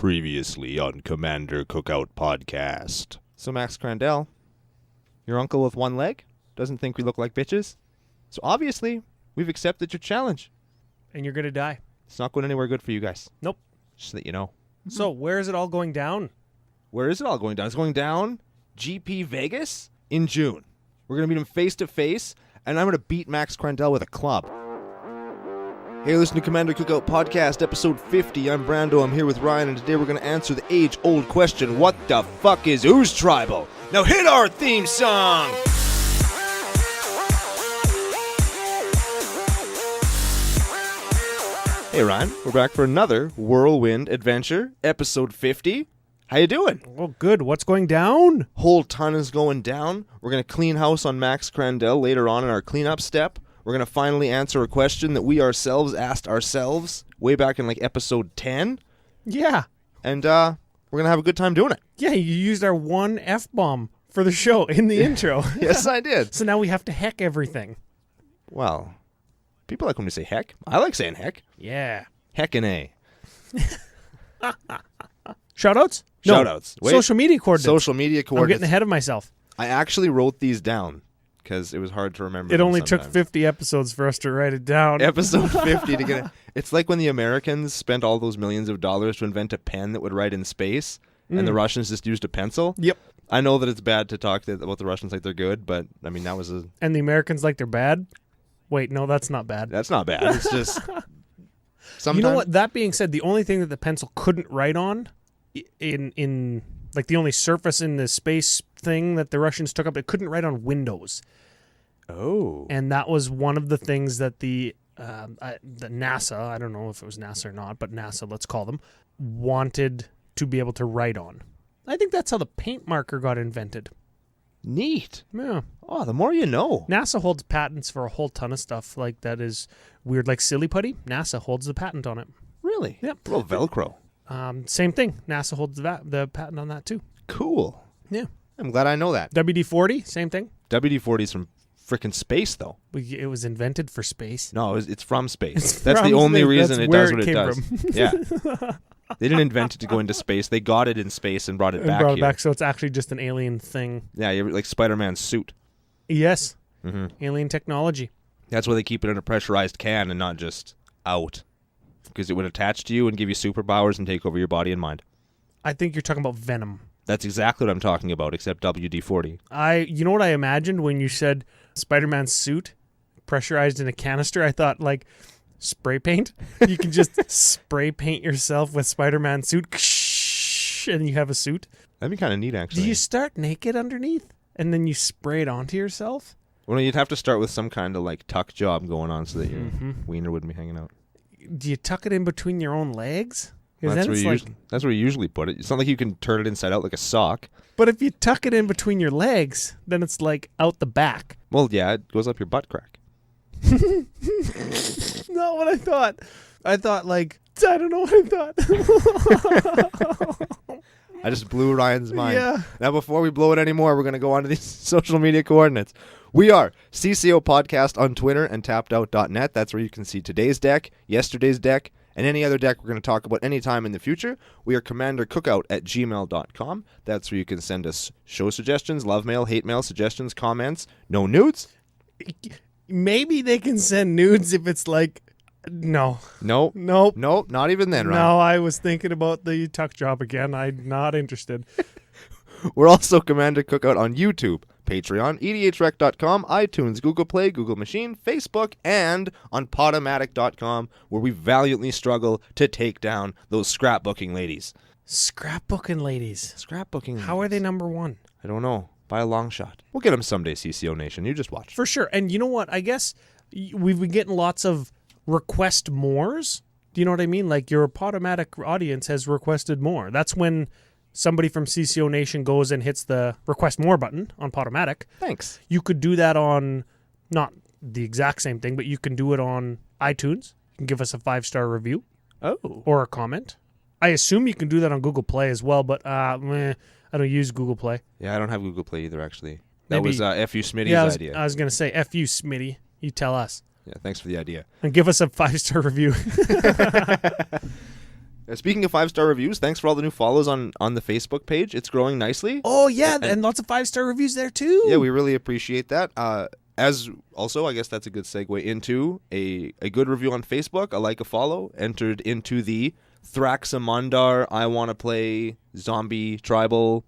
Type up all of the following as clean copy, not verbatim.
Previously on Commander Cookout Podcast. So Max Crandell, your uncle with one leg, doesn't think we look like bitches. So obviously, we've accepted your challenge. And you're going to die. It's not going anywhere good for you guys. Nope. Just so that you know. So where is it all going down? Where is it all going down? It's going down GP Vegas in June. We're going to meet him face to face, and I'm going to beat Max Crandell with a club. Hey, listen to Commander Cookout Podcast, episode 50. I'm Brando, I'm here with Ryan, and today we're going to answer the age-old question, what the fuck is Ooze Tribal? Now hit our theme song! Hey Ryan, we're back for another Whirlwind Adventure, episode 50. How you doing? Well, good. What's going down? Whole ton is going down. We're going to clean house on Max Crandell later on in our cleanup step. We're going to finally answer a question that we ourselves asked ourselves way back in like episode 10. Yeah. And we're going to have a good time doing it. Yeah, you used our one F-bomb for the show in the intro. Yes, I did. So now we have to heck everything. Well, people like when we say heck. I like saying heck. Yeah. Heckin' A. Shoutouts? No. Shoutouts. Wait. Social media coordinates. Social media I'm coordinates. getting ahead of myself. I actually wrote these down because it was hard to remember. It only took sometimes. 50 episodes for us to write it down. Episode 50 to get it. It's like when the Americans spent all those millions of dollars to invent a pen that would write in space, and the Russians just used a pencil. Yep. I know that it's bad to talk about the Russians like they're good, but I mean that was a. And the Americans like they're bad? Wait, no, that's not bad. That's not bad. It's just. Sometimes, You know what? That being said, the only thing that the pencil couldn't write on, in like the only surface in the space thing that the Russians took up, it couldn't write on windows. Oh. And that was one of the things that the NASA, I don't know if it was NASA or not, but NASA, let's call them, wanted to be able to write on. I think that's how the paint marker got invented. Neat. Yeah. Oh, the more you know. NASA holds patents for a whole ton of stuff like that is weird, like silly putty. NASA holds the patent on it. Really? Yep. A little Velcro. Same thing. NASA holds the patent on that too. Cool. Yeah. I'm glad I know that. WD-40, same thing. WD-40's from frickin' space, though. It was invented for space. No, it's from space. It's That's from the only space. reason That's it where does what it came does. from. Yeah. They didn't invent it to go into space. They got it in space and brought it back Brought it here. back, so it's actually just an alien thing. Yeah, like Spider-Man's suit. Yes. Mm-hmm. Alien technology. That's why they keep it in a pressurized can and not just out. Because it would attach to you and give you superpowers and take over your body and mind. I think you're talking about Venom. That's exactly what I'm talking about, except WD-40. You know what I imagined when you said Spider-Man's suit pressurized in a canister? I thought like spray paint. You can just spray paint yourself with Spider-Man's suit and you have a suit. That'd be kind of neat, actually. Do you start naked underneath and then you spray it onto yourself? Well, you'd have to start with some kind of like tuck job going on so that your wiener wouldn't be hanging out. Do you tuck it in between your own legs? Well, that's where you usually put it. It's not like you can turn it inside out like a sock. But if you tuck it in between your legs, then it's like out the back. Well, yeah, it goes up your butt crack. Not what I thought. I thought like, I don't know what I thought. I just blew Ryan's mind. Yeah. Now, before we blow it anymore, we're going to go on to these social media coordinates. We are CCO Podcast on Twitter and tappedout.net. That's where you can see today's deck, yesterday's deck, and any other deck we're going to talk about anytime in the future. We are commandercookout@gmail.com. That's where you can send us show suggestions, love mail, hate mail, suggestions, comments. No nudes? Maybe they can send nudes if it's like, no. Nope. Nope. Nope, not even then, Ryan. No, I was thinking about the tuck job again. I'm not interested. We're also Commander Cookout on YouTube, Patreon, edhrec.com, iTunes, Google Play, Google Machine, Facebook, and on Podomatic.com, where we valiantly struggle to take down those scrapbooking ladies. Scrapbooking ladies. Scrapbooking ladies. How are they number one? I don't know. By a long shot. We'll get them someday, CCO Nation. You just watch. For sure. And you know what? I guess we've been getting lots of request mores. Do you know what I mean? Like your Podomatic audience has requested more. That's when somebody from CCO Nation goes and hits the request more button on Podomatic. Thanks. You could do that on, not the exact same thing, but you can do it on iTunes. You can give us a 5-star review. Oh. Or a comment. I assume you can do that on Google Play as well, but I don't use Google Play. Yeah, I don't have Google Play either, actually. That Maybe, was F.U. Smitty's idea. I was going to say, F.U. Smitty. You tell us. Yeah, thanks for the idea. And give us a 5-star review. Speaking of 5-star reviews, thanks for all the new follows on the Facebook page. It's growing nicely. Oh, yeah, and lots of 5-star reviews there, too. Yeah, we really appreciate that. As also, I guess that's a good segue into a good review on Facebook, a like, a follow, entered into the Thraxamundar I Want to Play Zombie Tribal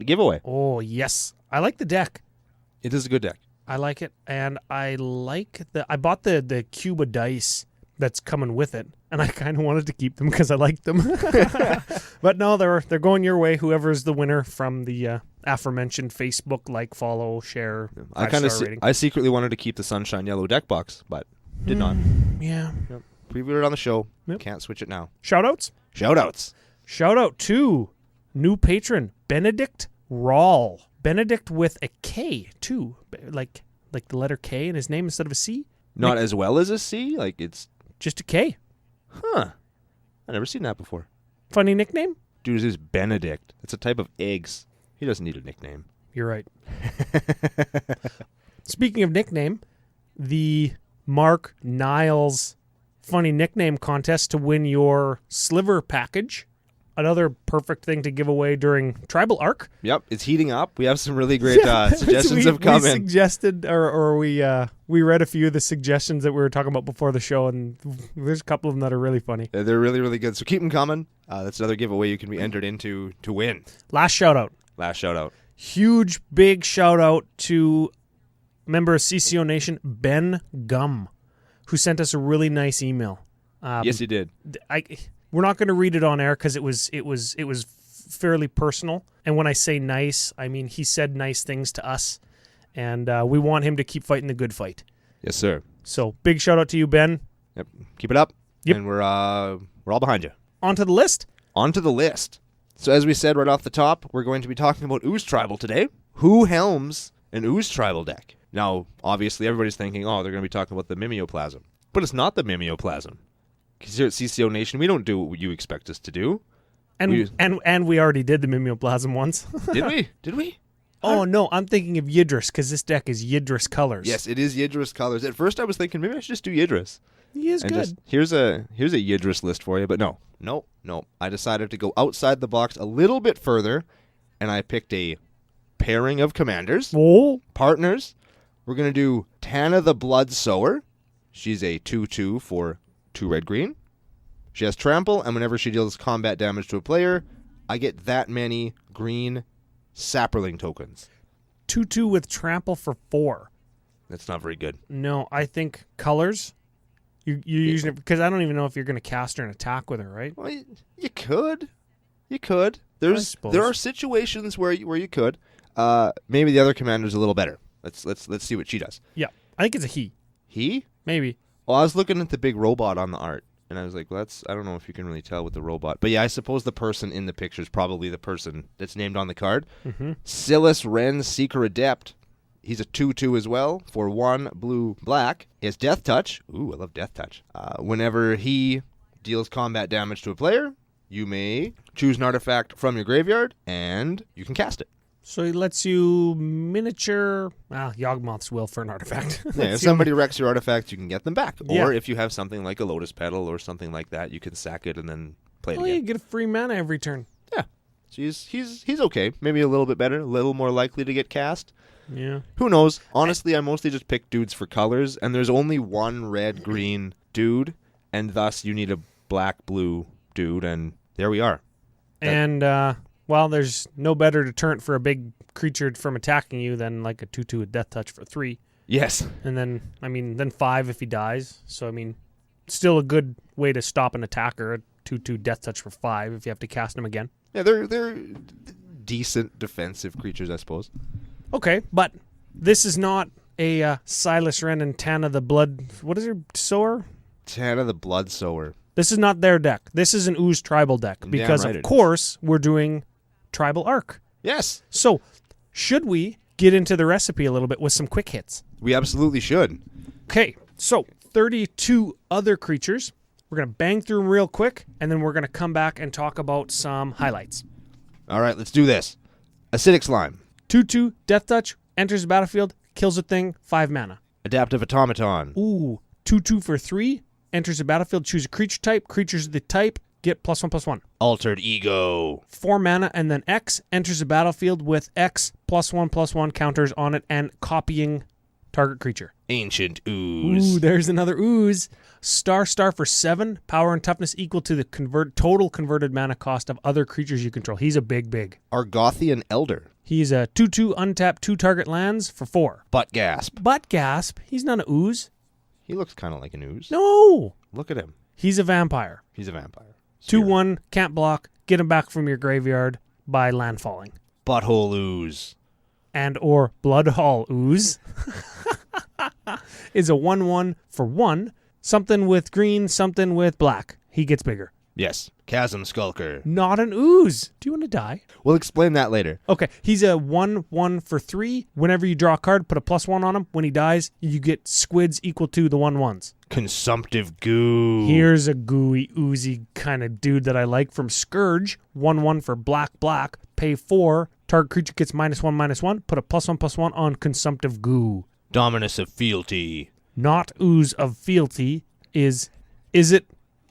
giveaway. Oh, yes. I like the deck. It is a good deck. I like it, and I bought the cube of dice that's coming with it, and I kind of wanted to keep them because I liked them. But no, they're going your way. Whoever's the winner from the aforementioned Facebook like, follow, share, 5-star rating. I secretly wanted to keep the Sunshine Yellow deck box, but did not. Yeah. Yep. Previewed it on the show. Yep. Can't switch it now. Shoutouts? Shoutouts. Shout out to new patron Benedict Rawl. Benedict with a K too, like the letter K in his name instead of a C. Not as well as a C. Like it's just a K. Huh. I've never seen that before. Funny nickname? Dude, this is Benedict. It's a type of eggs. He doesn't need a nickname. You're right. Speaking of nickname, the Mark Niles funny nickname contest to win your Sliver package. Another perfect thing to give away during Tribal Arc. Yep, it's heating up. We have some really great suggestions have come we in. Suggested, or we read a few of the suggestions that we were talking about before the show, and there's a couple of them that are really funny. They're really, really good. So keep them coming. That's another giveaway you can be entered into to win. Last shout out. Huge, big shout out to member of CCO Nation, Ben Gum, who sent us a really nice email. Yes, he did. We're not going to read it on air because it was fairly personal. And when I say nice, I mean he said nice things to us, and we want him to keep fighting the good fight. Yes, sir. So big shout out to you, Ben. Yep, keep it up. Yep. And we're all behind you. On to the list. So as we said right off the top, we're going to be talking about Ooze Tribal today. Who helms an Ooze Tribal deck? Now, obviously, everybody's thinking, oh, they're going to be talking about the Mimeoplasm. But it's not the Mimeoplasm. Because here at CCO Nation, we don't do what you expect us to do. And we already did the Mimeoplasm once. Did we? Oh, no, I'm thinking of Yidris, because this deck is Yidris colors. Yes, it is Yidris colors. At first, I was thinking, maybe I should just do Yidris. He is good. Here's a Yidris list for you, but no. I decided to go outside the box a little bit further, and I picked a pairing of commanders. Oh. Partners. We're going to do Tana the Blood Sower. She's a 2/2 for 2 red-green. She has trample, and whenever she deals combat damage to a player, I get that many green sapperling tokens. 2/2 with trample for 4. That's not very good. No, I think colors. You're using it because I don't even know if you're going to cast her and attack with her, right? Well, you could. There are situations where you could. Maybe the other commander's a little better. Let's see what she does. Yeah, I think it's a he. He? Maybe. Well, I was looking at the big robot on the art, and I was like, well, I don't know if you can really tell with the robot. But yeah, I suppose the person in the picture is probably the person that's named on the card. Mm-hmm. Silas Ren Seeker Adept. He's a 2/2 as well for 1 blue-black. He has Death Touch. Ooh, I love Death Touch. Whenever he deals combat damage to a player, you may choose an artifact from your graveyard, and you can cast it. So he lets you miniature... Yawgmoth's will for an artifact. Yeah, if somebody wrecks your artifact, you can get them back. Or if you have something like a Lotus Petal or something like that, you can sack it and then play it again. You get a free mana every turn. Yeah. So he's okay. Maybe a little bit better. A little more likely to get cast. Yeah. Who knows? Honestly, I mostly just pick dudes for colors, and there's only one red-green dude, and thus you need a black-blue dude, and there we are. And, there's no better deterrent for a big creature from attacking you than like a 2/2 with Death Touch for 3. Yes. And then 5 if he dies. So, still a good way to stop an attacker, a 2/2 Death Touch for 5 if you have to cast him again. Yeah, they're decent defensive creatures, I suppose. Okay, but this is not a Silas Ren and Tana the Blood... What is her? Sower? Tana the Blood Sower. This is not their deck. This is an Ooze Tribal deck because, of course, we're doing Tribal Arc. Yes. So, should we get into the recipe a little bit with some quick hits? We absolutely should. Okay, so 32 other creatures. We're going to bang through them real quick, and then we're going to come back and talk about some highlights. All right, let's do this. Acidic Slime. 2/2, Death Touch, enters the battlefield, kills a thing, 5 mana. Adaptive Automaton. Ooh, 2/2 for 3, enters the battlefield, choose a creature type. Creature's the type, get +1/+1. Altered Ego. 4 mana and then X, enters the battlefield with X +1/+1 counters on it and copying target creature. Ancient Ooze. Ooh, there's another Ooze. Star for 7, power and toughness equal to the total converted mana cost of other creatures you control. He's a big. Argothian Elder. He's a 2/2 untapped 2 target lands for 4. Butt Gasp. Butt Gasp. He's not an Ooze. He looks kind of like an Ooze. No. Look at him. He's a vampire. He's a vampire. 2/1, can't block, get him back from your graveyard by landfalling. Butthole Ooze. And or Bloodhall Ooze is a 1/1 for 1. Something with green, something with black. He gets bigger. Yes. Chasm Skulker. Not an Ooze. Do you want to die? We'll explain that later. Okay, he's a 1/1 for 3. Whenever you draw a card, put a +1 on him. When he dies, you get squids equal to the 1/1s. Consumptive Goo. Here's a gooey, oozy kind of dude that I like from Scourge. 1/1 for black. Pay 4. Target creature gets -1/-1. Put a +1/+1 on Consumptive Goo. Dominus of Fealty. Not Ooze of Fealty is it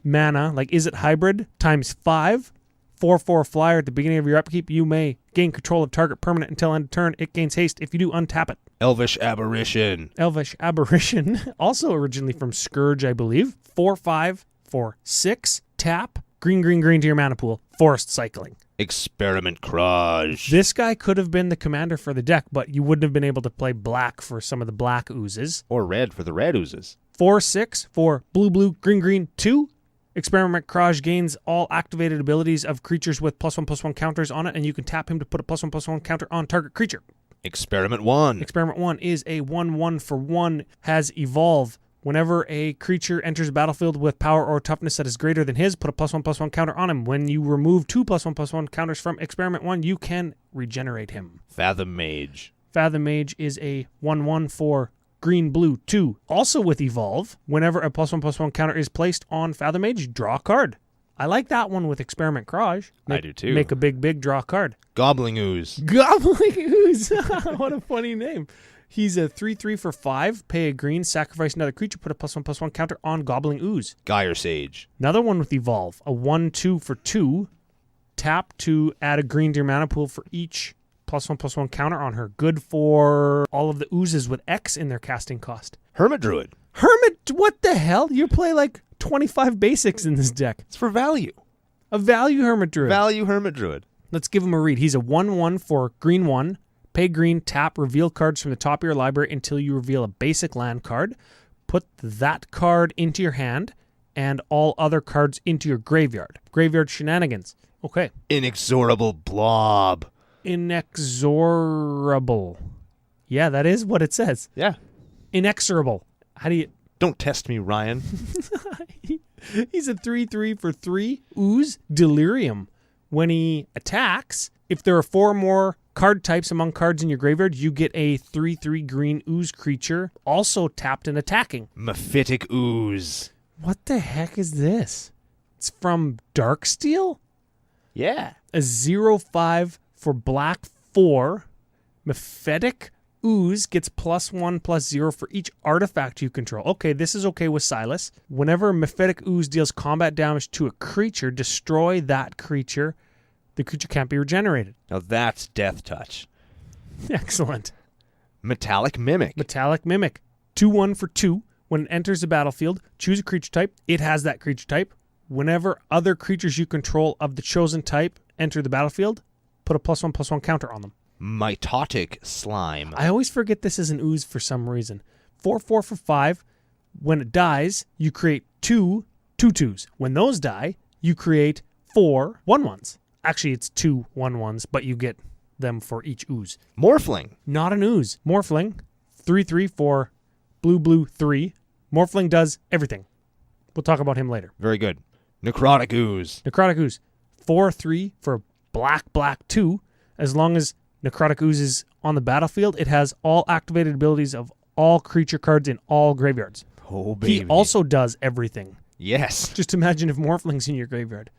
mana, like is it hybrid, times 5. 4/4 flyer at the beginning of your upkeep. You may gain control of target permanent until end of turn. It gains haste. If you do, untap it. Elvish Aberration. Elvish Aberration, also originally from Scourge, I believe. 4/5 for 6. Tap. Green to your mana pool. Forest Cycling. Experiment Crush. This guy could have been the commander for the deck, but you wouldn't have been able to play black for some of the black Oozes. Or red for the red Oozes. 4/6 for blue, green, 2. Experiment Crush gains all activated abilities of creatures with +1/+1 counters on it, and you can tap him to put a +1/+1 counter on target creature. Experiment 1. Experiment 1 is a 1/1 for 1, has Evolve. Whenever a creature enters the battlefield with power or toughness that is greater than his, put a +1/+1 counter on him. When you remove 2 +1/+1 counters from Experiment 1, you can regenerate him. Fathom Mage. Fathom Mage is a 1/1 for green, 2. Also with Evolve, whenever a +1/+1 counter is placed on Fathom Mage, draw a card. I like that one with Experiment Crush. I do too. Make a big draw a card. Gobbling Ooze. Gobbling Ooze. What a funny name. He's a 3/3 for 5. Pay a green, sacrifice another creature, put a +1/+1 counter on Gobbling Ooze. Gyre Sage. Another one with Evolve. A 1/2 for 2. Tap to add a green to your mana pool for each +1/+1 counter on her. Good for all of the Oozes with X in their casting cost. Hermit Druid. Hermit, what the hell? You play like 25 basics in this deck. It's for value. A value Hermit Druid. Value Hermit Druid. Let's give him a read. He's a 1/1 for green 1. Pay green, tap, reveal cards from the top of your library until you reveal a basic land card. Put that card into your hand and all other cards into your graveyard. Graveyard shenanigans. Okay. Inexorable Blob. Inexorable. Yeah, that is what it says. Yeah. Inexorable. How do you... Don't test me, Ryan. He's a 3/3 for 3. Ooze Delirium. When he attacks, if there are 4 more card types among cards in your graveyard, you get a 3/3 green Ooze creature, also tapped and attacking. Mephitic Ooze. What the heck is this? It's from Darksteel? Yeah. A 0/5 for black 4. Mephitic Ooze gets +1/+0 for each artifact you control. Okay, this is okay with Silas. Whenever Mephitic Ooze deals combat damage to a creature, destroy that creature. The creature can't be regenerated. Now that's Death Touch. Excellent. Metallic Mimic. Metallic Mimic. 2/1 for 2. When it enters the battlefield, choose a creature type. It has that creature type. Whenever other creatures you control of the chosen type enter the battlefield, put a +1/+1 counter on them. Mitotic Slime. I always forget this is an Ooze for some reason. 4/4 for 5. When it dies, you create 2 2/2s. When those die, you create 4 1/1s. Actually, it's 2 1/1s, but you get them for each Ooze. Morphling. Not an Ooze. Morphling. 3/3 for blue 3. Morphling does everything. We'll talk about him later. Very good. Necrotic Ooze. Necrotic Ooze. 4/3 for black 2. As long as Necrotic Ooze is on the battlefield, it has all activated abilities of all creature cards in all graveyards. Oh, baby. He also does everything. Yes. Just imagine if Morphling's in your graveyard.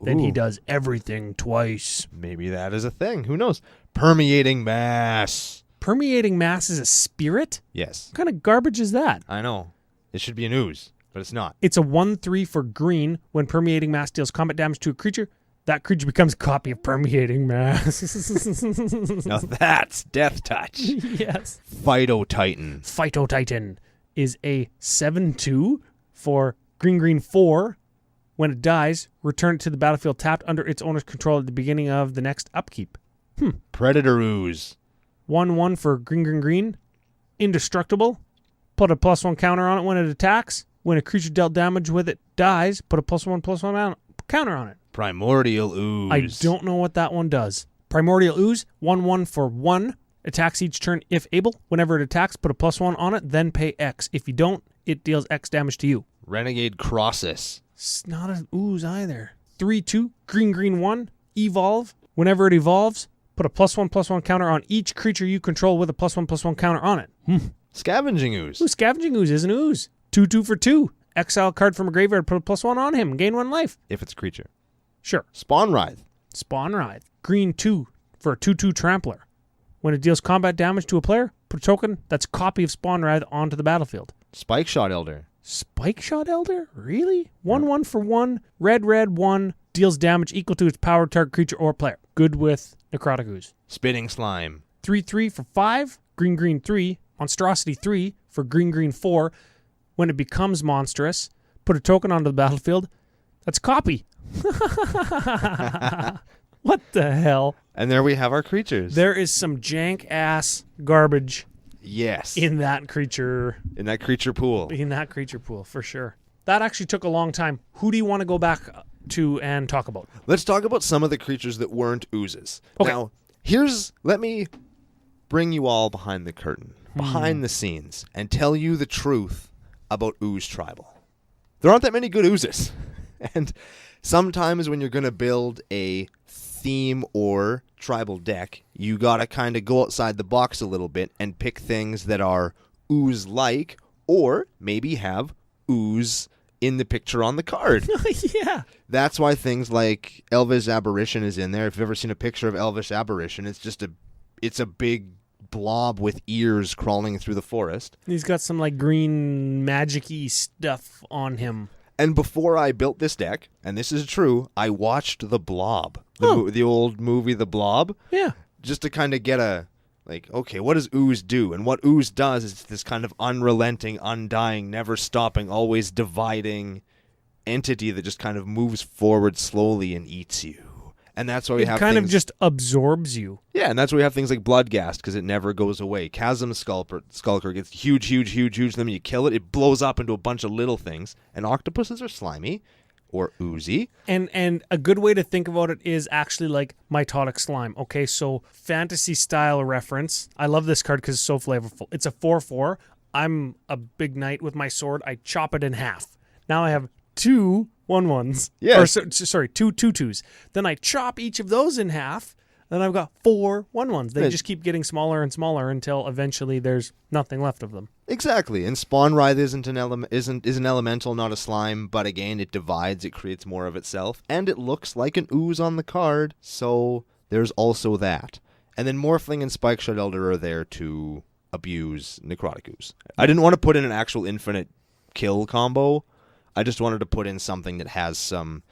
Then he Ooh. does everything twice. Maybe that is a thing. Who knows? Permeating Mass. Permeating Mass is a spirit? Yes. What kind of garbage is that? I know. It should be an Ooze. but it's not. It's a 1/3 for green. When Permeating Mass deals combat damage to a creature, that creature becomes a copy of Permeating Mass. Now that's Death Touch. Yes. Phytotitan. Phytotitan is a 7/2 for green 4. When it dies, return it to the battlefield tapped under its owner's control at the beginning of the next upkeep. Predator Ooze. 1/1 for green. Indestructible. Put a +1 counter on it when it attacks. When a creature dealt damage with it dies, put a +1/+1 counter on it. Primordial Ooze. I don't know what that one does. Primordial Ooze, 1/1 for 1. Attacks each turn if able. Whenever it attacks, put a +1 on it, then pay X. If you don't, it deals X damage to you. Renegade Crossus. It's not an ooze either. 3/2, green 1, evolve. Whenever it evolves, put a +1/+1 counter on each creature you control with a +1/+1 counter on it. Scavenging Ooze. Ooh, Scavenging Ooze is an ooze. 2/2 for 2. Exile a card from a graveyard, put a +1 on him, gain 1 life. If it's a creature. Sure. Spawn Writhe. Spawn Writhe. Green 2 for a 2/2 Trampler. When it deals combat damage to a player, put a token that's a copy of Spawn Writhe onto the battlefield. Spike Shot Elder. Spike Shot Elder? Really? 1/1 for 1. Red 1. Deals damage equal to its power target creature or player. Good with Necrotic Ooze. Spinning Slime. 3/3 for 5. Green 3. Monstrosity 3 for green 4. When it becomes monstrous, put a token onto the battlefield. That's copy. What the hell? And there we have our creatures. There is some jank-ass garbage Yes. in that creature. In that creature pool. In that creature pool, for sure. That actually took a long time. Who do you want to go back to and talk about? Let's talk about some of the creatures that weren't oozes. Okay. Now, let me bring you all behind the curtain, behind the scenes, and tell you the truth about Ooze Tribal. There aren't that many good oozes. And sometimes when you're going to build a theme or tribal deck, you got to kind of go outside the box a little bit and pick things that are ooze-like or maybe have ooze in the picture on the card. Yeah. That's why things like Elvish Aberration is in there. If you've ever seen a picture of Elvish Aberration, it's a big blob with ears crawling through the forest. He's got some like green magic-y stuff on him. And before I built this deck, and this is true, I watched The Blob, the old movie The Blob. Yeah. Just to kind of get okay, what does Ooze do? And what Ooze does is this kind of unrelenting, undying, never stopping, always dividing entity that just kind of moves forward slowly and eats you. And that's why we have kind things, of just absorbs you. Yeah, and that's why we have things like Bloodghast, because it never goes away. Chasm Skulker gets huge, then you kill it, it blows up into a bunch of little things. And octopuses are slimy or oozy. And a good way to think about it is actually like Mitotic Slime. Okay, so fantasy style reference. I love this card because it's so flavorful. It's a 4/4. I'm a big knight with my sword. I chop it in half. Now I have 2 1/1s. Yes. Or, sorry, 2 2/2s. Then I chop each of those in half. Then I've got 4 1/1s. They just keep getting smaller and smaller until eventually there's nothing left of them. Exactly. And Spawn Writhe is an elemental, not a slime, but again, it divides, it creates more of itself, and it looks like an ooze on the card, so there's also that. And then Morphling and Spike Shot Elder are there to abuse Necrotic Ooze. I didn't want to put in an actual infinite kill combo. I just wanted to put in something that has some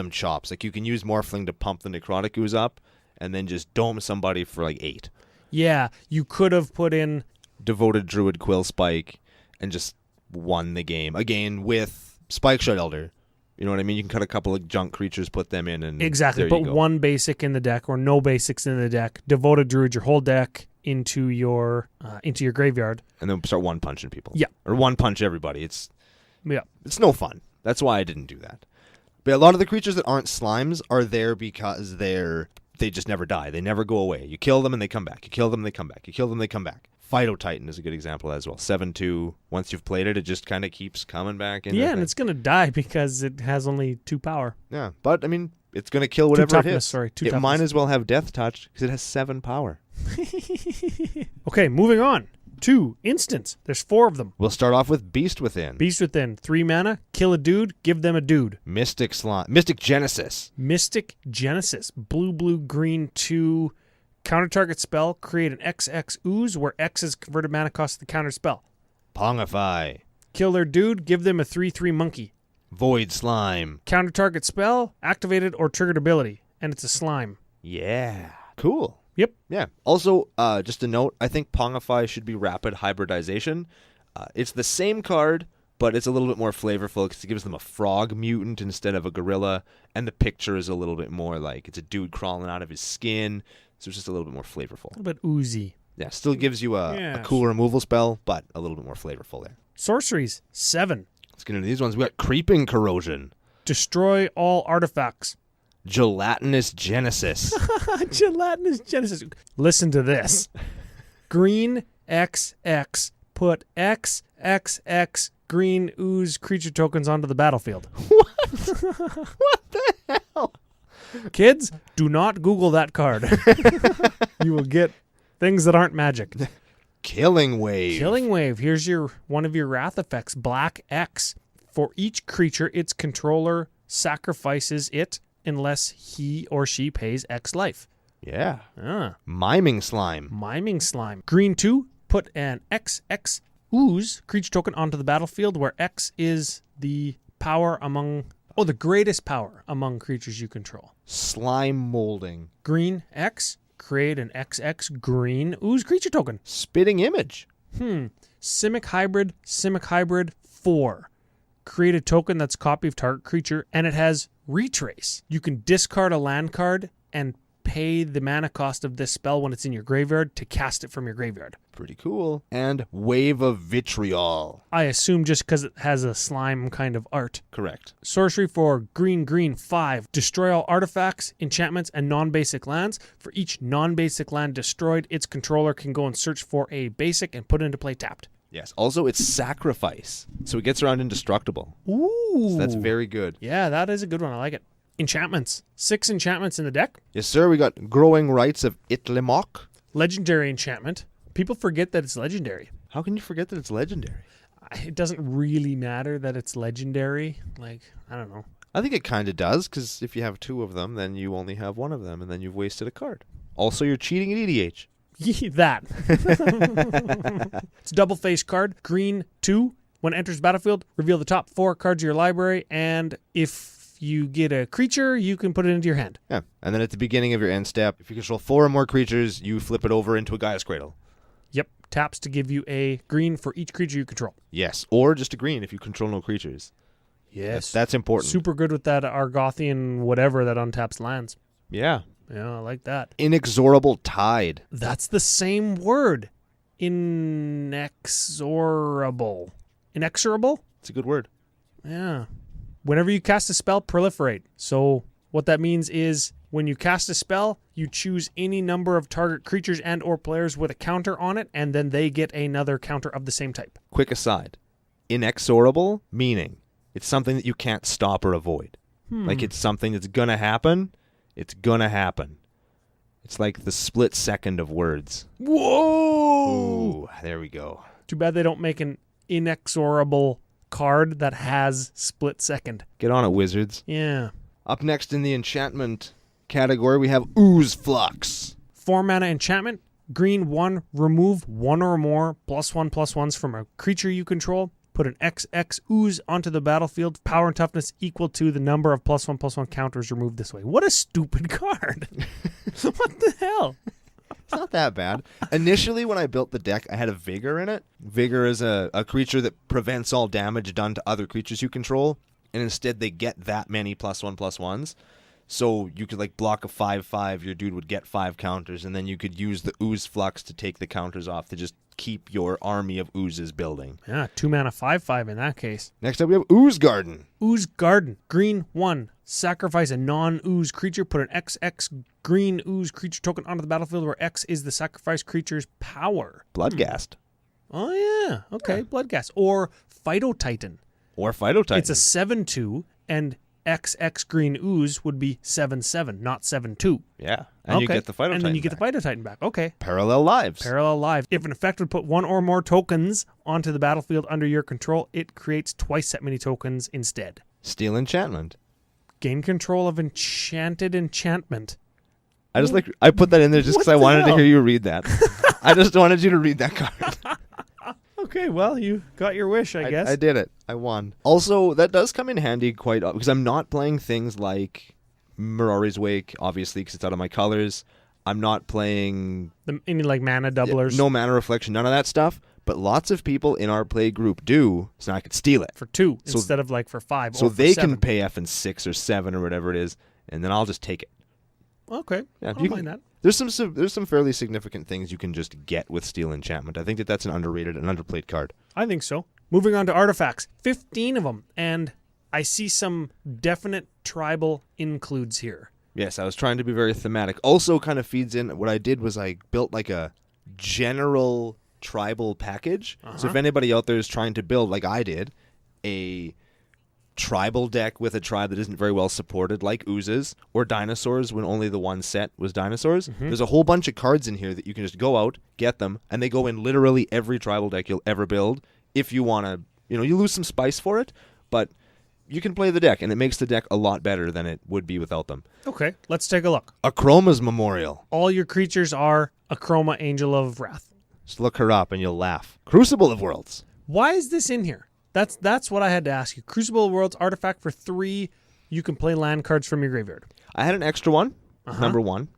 chops. Like you can use Morphling to pump the Necrotic Ooze up and then just dome somebody for like 8. Yeah, you could have put in Devoted Druid Quill Spike and just won the game. Again, with Spike Shot Elder. You know what I mean? You can cut a couple of junk creatures, put them in, and exactly. Put one basic in the deck or no basics in the deck. Devoted Druid your whole deck into your graveyard. And then start one punching people. Yeah. Or one punch everybody. It's no fun. That's why I didn't do that. But a lot of the creatures that aren't slimes are there because they just never die. They never go away. You kill them and they come back. You kill them, they come back. You kill them, they come back. Phytotitan is a good example as well. 7/2. Once you've played it, it just kind of keeps coming back. And it's going to die because it has only 2 power. Yeah, but I mean, it's going to kill whatever it hits. It might as well have Death Touch because it has 7 power. Okay, moving on. 2 instants. There's 4 of them. We'll start off with Beast Within. Beast Within. 3 mana. Kill a dude. Give them a dude. Mystic Genesis. Mystic Genesis. Blue, green 2. Counter target spell. Create an XX Ooze where X is converted mana cost of the counter spell. Pongify. Kill their dude, give them a 3/3 monkey. Void slime. Counter target spell, activated or triggered ability. And it's a slime. Yeah. Cool. Yep. Yeah. Also, just a note, I think Pongify should be rapid hybridization. It's the same card, but it's a little bit more flavorful because it gives them a frog mutant instead of a gorilla, and the picture is a little bit more like it's a dude crawling out of his skin, so it's just a little bit more flavorful. A little bit oozy. Yeah, still gives you a Yeah. cool removal spell, but a little bit more flavorful there. Sorceries, 7. Let's get into these ones. We got Creeping Corrosion, Destroy all artifacts. Gelatinous Genesis. Gelatinous Genesis. Listen to this. Green XX. Put XXX green ooze creature tokens onto the battlefield. What the hell? Kids, do not Google that card. You will get things that aren't magic. Killing Wave. Killing Wave. Here's one of your wrath effects. Black X. For each creature, its controller sacrifices it unless he or she pays X life. Yeah. Ah. Miming Slime. Miming Slime. Green 2. Put an XX ooze creature token onto the battlefield where X is the power among... Oh, the greatest power among creatures you control. Slime Molding. Green X. Create an XX green ooze creature token. Spitting Image. Simic Hybrid 4. Create a token that's copy of target creature, and it has Retrace. You can discard a land card and pay the mana cost of this spell when it's in your graveyard to cast it from your graveyard. Pretty cool. And Wave of Vitriol. I assume just because it has a slime kind of art. Correct. Sorcery for green 5. Destroy all artifacts, enchantments, and non-basic lands. For each non-basic land destroyed, its controller can go and search for a basic and put it into play tapped. Yes. Also, it's Sacrifice. So it gets around indestructible. Ooh. So that's very good. Yeah, that is a good one. I like it. Enchantments. 6 enchantments in the deck. Yes, sir. We got Growing Rights of Itlimok. Legendary enchantment. People forget that it's legendary. How can you forget that it's legendary? It doesn't really matter that it's legendary. Like, I don't know. I think it kind of does, because if you have 2 of them, then you only have 1 of them, and then you've wasted a card. Also, you're cheating at EDH. That. It's a double face card. Green 2. When it enters battlefield, reveal the top 4 cards of your library, and if you get a creature, you can put it into your hand. Yeah. And then at the beginning of your end step, if you control 4 or more creatures, you flip it over into a Gaia's Cradle. Yep. Taps to give you a green for each creature you control. Yes. Or just a green if you control no creatures. Yes. That's important. Super good with that Argothian whatever that untaps lands. Yeah. Yeah, I like that. Inexorable Tide. That's the same word. Inexorable. Inexorable? It's a good word. Yeah. Whenever you cast a spell, proliferate. So what that means is when you cast a spell, you choose any number of target creatures and or players with a counter on it, and then they get another counter of the same type. Quick aside. Inexorable, meaning it's something that you can't stop or avoid. Like it's something that's going to happen. It's going to happen. It's like the split second of words. Whoa! Ooh, there we go. Too bad they don't make an inexorable card that has split second. Get on it, wizards. Yeah. Up next in the enchantment category, we have Ooze Flux. 4 mana enchantment. Green 1. Remove 1 or more +1/+1s from a creature you control. Put an XX ooze onto the battlefield. Power and toughness equal to the number of +1/+1 counters removed this way. What a stupid card. What the hell? It's not that bad. Initially, when I built the deck, I had a Vigor in it. Vigor is a creature that prevents all damage done to other creatures you control, and instead they get that many +1/+1s. So you could like block a 5/5, your dude would get 5 counters, and then you could use the Ooze Flux to take the counters off to just keep your army of oozes building. Yeah, 2 mana 5/5 in that case. Next up, we have Ooze Garden. Ooze Garden. Green 1. Sacrifice a non-ooze creature. Put an XX green ooze creature token onto the battlefield where X is the sacrifice creature's power. Bloodghast. Oh, yeah. Okay, Bloodghast. Or Phytotitan. Or Phytotitan. It's a 7/2, and XX green ooze would be 7/7, not 7/2. Yeah. And you get the Phytotitan And then you get back. the Phytotitan back. Okay. Parallel Lives. Parallel Live. If an effect would put 1 or more tokens onto the battlefield under your control, it creates twice that many tokens instead. Steel Enchantment. Gain control of enchanted enchantment. I put that in there just because I wanted to hear you read that. I just wanted you to read that card. Okay, well, you got your wish, I guess. I did it. I won. Also, that does come in handy quite because I'm not playing things like Mirari's Wake, obviously, because it's out of my colors. I'm not playing... Any, like, mana doublers? No mana reflection, none of that stuff. But lots of people in our play group do, so I could steal it. For 2 instead of, like, for 5 so or for they 7. can pay F and 6 or 7 or whatever it is, and then I'll just take it. Okay, Yeah, I don't mind that. There's some fairly significant things you can just get with Steel Enchantment. I think that's an underrated and underplayed card. I think so. Moving on to artifacts. 15 of them, and I see some definite tribal includes here. Yes, I was trying to be very thematic. Also kind of feeds in, what I did was I built like a general tribal package. So if anybody out there is trying to build, like I did, a tribal deck with a tribe that isn't very well supported, like Oozes, or dinosaurs when only the one set was dinosaurs, there's a whole bunch of cards in here that you can just go out, get them, and they go in literally every tribal deck you'll ever build. If you want to, you lose some spice for it, but you can play the deck, and it makes the deck a lot better than it would be without them. Okay, let's take a look. Achroma's Memorial. All your creatures are Achroma, Angel of Wrath. Just look her up and you'll laugh. Crucible of Worlds. Why is this in here? That's what I had to ask you. Crucible of Worlds, artifact for 3. You can play land cards from your graveyard. I had an extra one, number 1.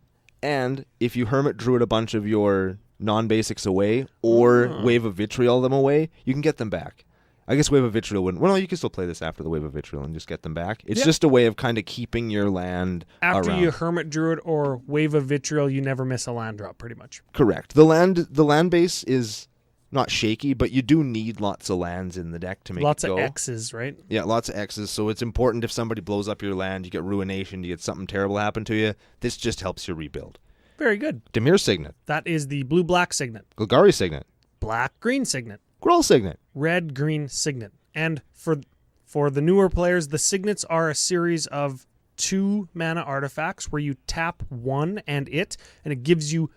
And if you Hermit Druid a bunch of your non-basics away or Wave of Vitriol them away, you can get them back. I guess Wave of Vitriol wouldn't. Well, no, you can still play this after the Wave of Vitriol and just get them back. It's just a way of kind of keeping your land After around. you Hermit Druid or Wave of Vitriol, you never miss a land drop, pretty much. Correct. The land base is not shaky, but you do need lots of lands in the deck to make Lots it go. of X's, right? Yeah, lots of X's. So it's important if somebody blows up your land, you get ruination, you get something terrible happen to you. This just helps you rebuild. Very good. Dimir Signet. That is the blue-black signet. Golgari Signet. Black-green signet. Gruul Signet. Red-green signet. And for the newer players, the signets are a series of 2 mana artifacts where you tap 1 and it gives you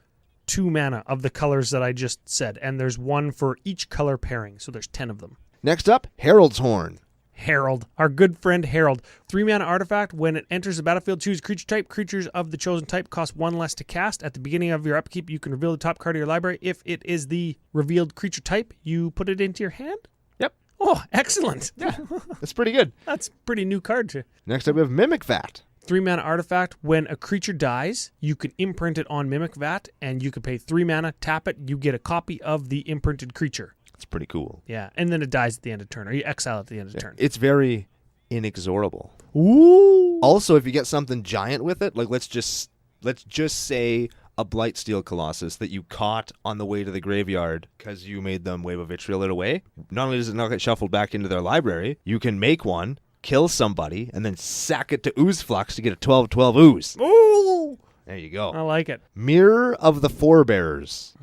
2 mana of the colors that I just said. And there's 1 for each color pairing, so there's 10 of them. Next up, Herald's Horn. Herald, our good friend Herald. 3 mana artifact. When it enters the battlefield, choose creature type. Creatures of the chosen type cost 1 less to cast. At the beginning of your upkeep, you can reveal the top card of your library. If it is the revealed creature type, you put it into your hand? Yep. Oh, excellent. Yeah, that's pretty good. That's a pretty new card too. Next up, we have Mimic Vat. 3 mana artifact. When a creature dies, you can imprint it on Mimic Vat, and you can pay 3 mana, tap it, you get a copy of the imprinted creature. It's pretty cool. Yeah, and then it dies at the end of turn, or you exile at the end of turn. It's very inexorable. Ooh. Also, if you get something giant with it, like let's just say a Blightsteel Colossus that you caught on the way to the graveyard because you made them Wave of Vitriol it away, not only does it not get shuffled back into their library, you can make one, kill somebody, and then sack it to Ooze Flux to get a 12/12 Ooze. Ooh. There you go. I like it. Mirror of the Forebearers.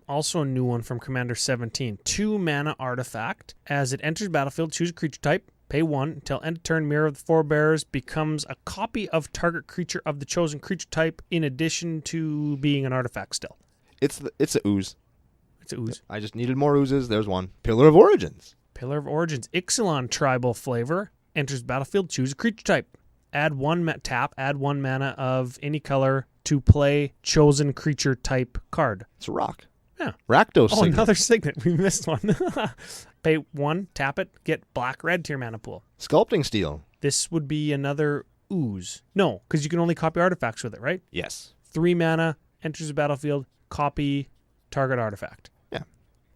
Also a new one from Commander 17. 2 mana artifact. As it enters battlefield, choose a creature type. Pay 1 until end of turn. Mirror of the Forebearers becomes a copy of target creature of the chosen creature type, in addition to being an artifact still. It's a Ooze. It's a Ooze. I just needed more Oozes. There's one. Pillar of Origins. Pillar of Origins. Ixalan tribal flavor. Enters battlefield, choose a creature type. Add 1 tap, add 1 mana of any color to play chosen creature type card. It's a rock. Yeah. Rakdos Oh, Signet. another signet. We missed one. Pay 1, tap it, get black-red to your mana pool. Sculpting Steel. This would be another Ooze. No, because you can only copy artifacts with it, right? Yes. 3 mana, enters the battlefield, copy target artifact. Yeah.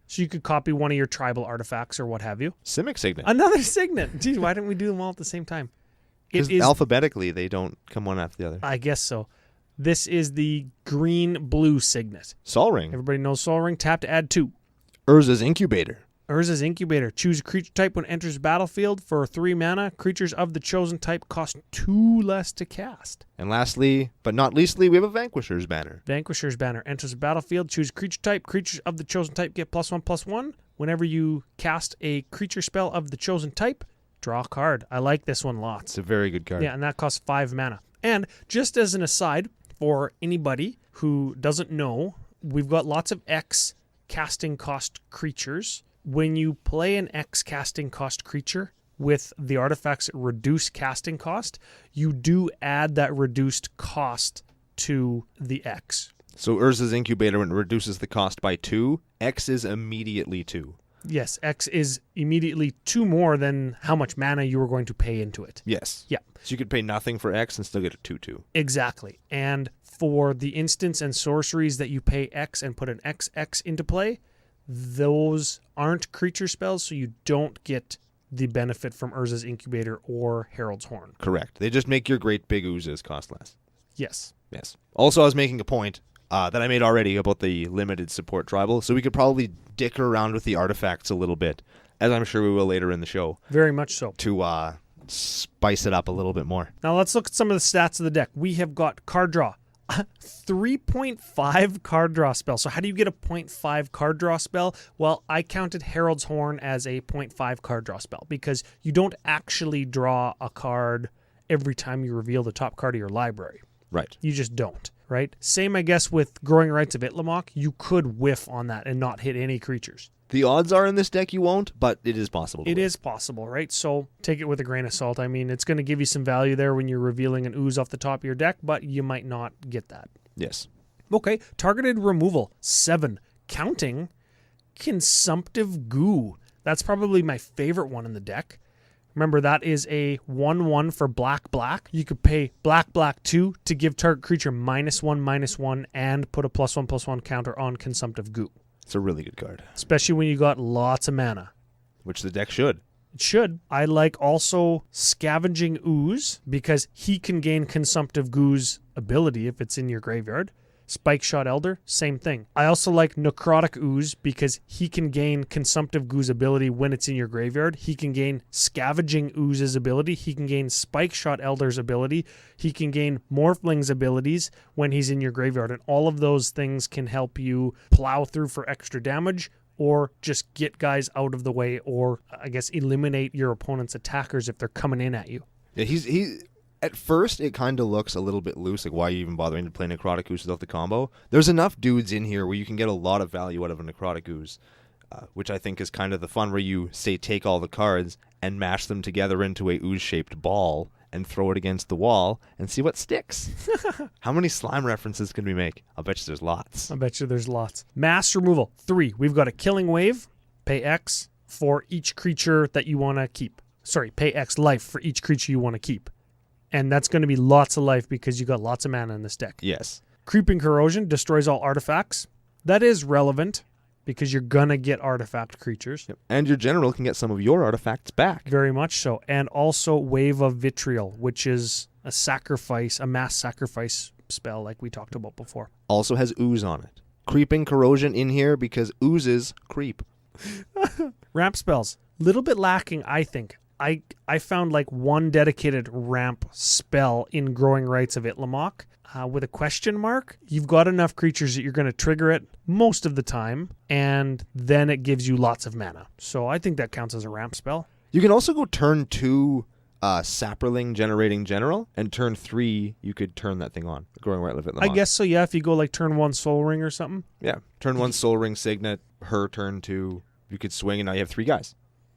So you could copy one of your tribal artifacts or what have you. Simic Signet. Another signet. Geez, why didn't we do them all at the same time? Because alphabetically, they don't come one after the other. I guess so. This is the green-blue signet. Sol Ring. Everybody knows Sol Ring. Tap to add 2. Urza's Incubator. Urza's Incubator. Choose a creature type when it enters battlefield for 3 mana. Creatures of the chosen type cost 2 less to cast. And lastly, but not leastly, we have a Vanquisher's Banner. Vanquisher's Banner. Enters the battlefield. Choose creature type. Creatures of the chosen type get +1/+1. Whenever you cast a creature spell of the chosen type, draw a card. I like this one lots. It's a very good card. Yeah, and that costs 5 mana. And just as an aside, for anybody who doesn't know, we've got lots of X casting cost creatures. When you play an X casting cost creature with the artifacts reduce casting cost, you do add that reduced cost to the X. So Urza's Incubator, when it reduces the cost by 2, X is immediately 2. Yes, X is immediately 2 more than how much mana you were going to pay into it. Yes. Yeah. So you could pay nothing for X and still get a 2/2. Exactly. And for the instants and sorceries that you pay X and put an XX into play, those aren't creature spells, so you don't get the benefit from Urza's Incubator or Herald's Horn. Correct. They just make your great big oozes cost less. Yes. Yes. Also, I was making a point that I made already about the limited support tribal, so we could probably dicker around with the artifacts a little bit, as I'm sure we will later in the show, Very much so. to spice it up a little bit more. Now let's look at some of the stats of the deck. We have got card draw. 3.5 card draw spell. So how do you get a 0.5 card draw spell? Well, I counted Herald's Horn as a 0.5 card draw spell because you don't actually draw a card every time you reveal the top card of your library. Right. You just don't, right? Same, I guess, with Growing Rights of Itlamok. You could whiff on that and not hit any creatures. The odds are in this deck you won't, but it is possible. It is possible, right? So take it with a grain of salt. I mean, it's going to give you some value there when you're revealing an ooze off the top of your deck, but you might not get that. Yes. Okay, targeted removal, 7. Counting, Consumptive Goo. That's probably my favorite one in the deck. Remember, that is a 1/1 for black. You could pay black 2 to give target creature -1/-1 and put a +1/+1 counter on Consumptive Goo. It's a really good card, Especially when you got lots of mana. which the deck should. It should. I like also Scavenging Ooze because he can gain Consumptive Goo's ability if it's in your graveyard. Spike Shot Elder, same thing. I also like Necrotic Ooze because he can gain Consumptive Goo's ability when it's in your graveyard. He can gain Scavenging Ooze's ability. He can gain Spike Shot Elder's ability. He can gain Morphling's abilities when he's in your graveyard. And all of those things can help you plow through for extra damage or just get guys out of the way or, I guess, eliminate your opponent's attackers if they're coming in at you. Yeah, he. At first, it kind of looks a little bit loose, like why are you even bothering to play Necrotic Ooze without the combo? There's enough dudes in here where you can get a lot of value out of a Necrotic Ooze, which I think is kind of the fun where you, say, take all the cards and mash them together into a ooze-shaped ball and throw it against the wall and see what sticks. How many slime references can we make? I'll bet you there's lots. I bet you there's lots. Mass removal, 3. We've got a Killing Wave, pay X for each creature that you want to keep. Sorry, pay X life for each creature you want to keep. And that's going to be lots of life because you got lots of mana in this deck. Yes. Creeping Corrosion destroys all artifacts. That is relevant because you're going to get artifact creatures. Yep. And your general can get some of your artifacts back. Very much so. And also Wave of Vitriol, which is a mass sacrifice spell like we talked about before. Also has ooze on it. Creeping Corrosion in here because oozes creep. Ramp spells. Little bit lacking, I think. I found like one dedicated ramp spell in Growing Rights of Itlamok with a question mark. You've got enough creatures that you're going to trigger it most of the time, and then it gives you lots of mana. So I think that counts as a ramp spell. You can also go turn 2 Saproling generating general, and turn 3 you could turn that thing on. Growing Right of Itlamok. I guess so, yeah, if you go like turn 1 Soul Ring or something. Yeah. Turn 1 Soul Ring Signet, her turn 2, you could swing, and now you have 3 guys.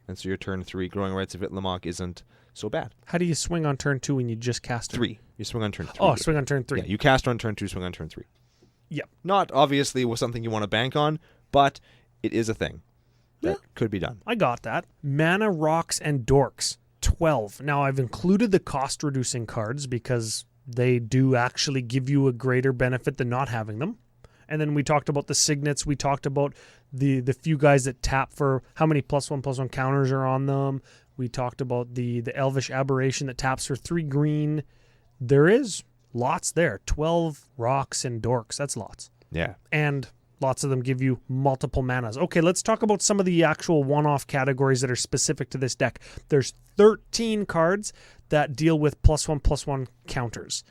And so your turn 3, Growing Rights of Itlamok, isn't so bad. How do you swing on turn 2 when you just cast it? 3. You swing on turn 3. Oh, swing on turn 3. Yeah, you cast on turn 2, swing on turn 3. Yep. Not obviously was something you want to bank on, but it is a thing that could be done. I got that. Mana Rocks and Dorks, 12. Now, I've included the cost-reducing cards because they do actually give you a greater benefit than not having them. And then we talked about the signets. We talked about the few guys that tap for how many +1/+1 counters are on them. We talked about the Elvish Aberration that taps for 3 green. There is lots there. 12 rocks and dorks. That's lots. Yeah. And lots of them give you multiple manas. Okay, let's talk about some of the actual one-off categories that are specific to this deck. There's 13 cards that deal with +1/+1 counters.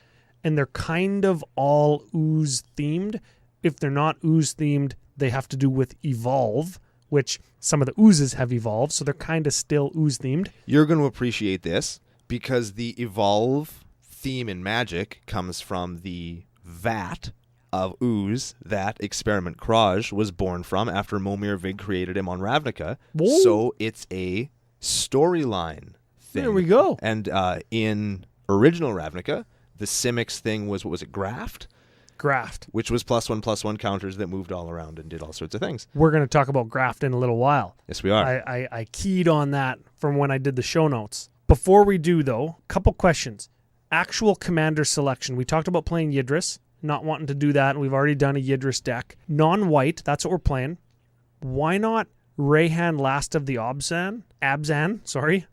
And they're kind of all ooze themed. If they're not ooze themed, they have to do with evolve, which some of the oozes have evolved, so they're kind of still ooze themed. You're going to appreciate this because the evolve theme in Magic comes from the vat of ooze that Experiment Kraj was born from after Momir Vig created him on Ravnica. Whoa. So it's a storyline thing. There we go. And in original Ravnica, the Simics thing was, what was it, Graft? Graft. which was +1/+1 counters that moved all around and did all sorts of things. We're going to talk about Graft in a little while. Yes, we are. I keyed on that from when I did the show notes. Before we do, though, a couple questions. Actual commander selection. We talked about playing Yidris, not wanting to do that, and we've already done a Yidris deck. Non-white, that's what we're playing. Why not Rayhan Last of the Abzan,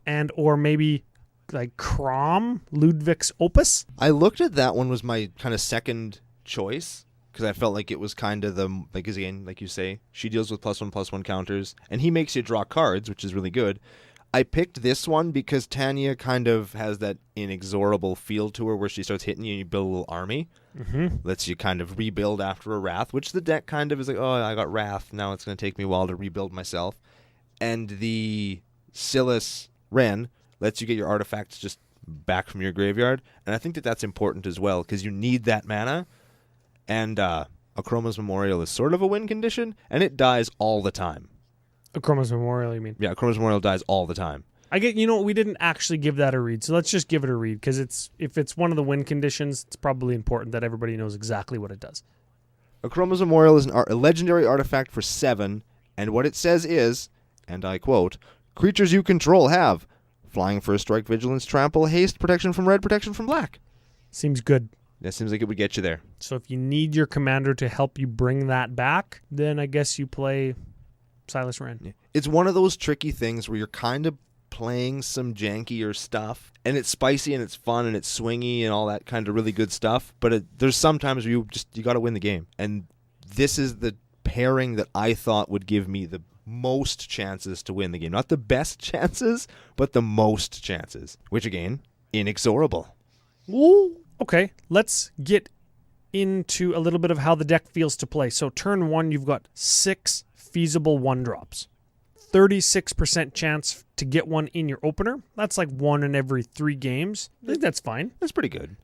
and or maybe like Crom, Ludwig's Opus? I looked at that one was my kind of second choice because I felt like it was kind of again, like you say, she deals with +1/+1 counters, and he makes you draw cards, which is really good. I picked this one because Tanya kind of has that inexorable feel to her where she starts hitting you and you build a little army. Mm-hmm. Lets you kind of rebuild after a Wrath, which the deck kind of is like, oh, I got Wrath, now it's going to take me a while to rebuild myself. And the Silas Wren lets you get your artifacts just back from your graveyard. And I think that that's important as well because you need that mana. And Akroma's Memorial is sort of a win condition, and it dies all the time. Akroma's Memorial, you mean? Yeah, Akroma's Memorial dies all the time. I get, we didn't actually give that a read, so let's just give it a read, because if it's one of the win conditions, it's probably important that everybody knows exactly what it does. Akroma's Memorial is a legendary artifact for 7, and what it says is, and I quote, creatures you control have flying, first strike, vigilance, trample, haste, protection from red, protection from black. Seems good. That seems like it would get you there. So if you need your commander to help you bring that back, then I guess you play Silas Wren. It's one of those tricky things where you're kind of playing some jankier stuff, and it's spicy and it's fun and it's swingy and all that kind of really good stuff, but there's sometimes where you got to win the game, and this is the pairing that I thought would give me the most chances to win the game. Not the best chances, but the most chances, which again, inexorable. Ooh. Okay, let's get into a little bit of how the deck feels to play. So turn 1, you've got 6 feasible 1-drops. 36% chance to get one in your opener. That's like 1 in every 3 games. I think that's fine. That's pretty good.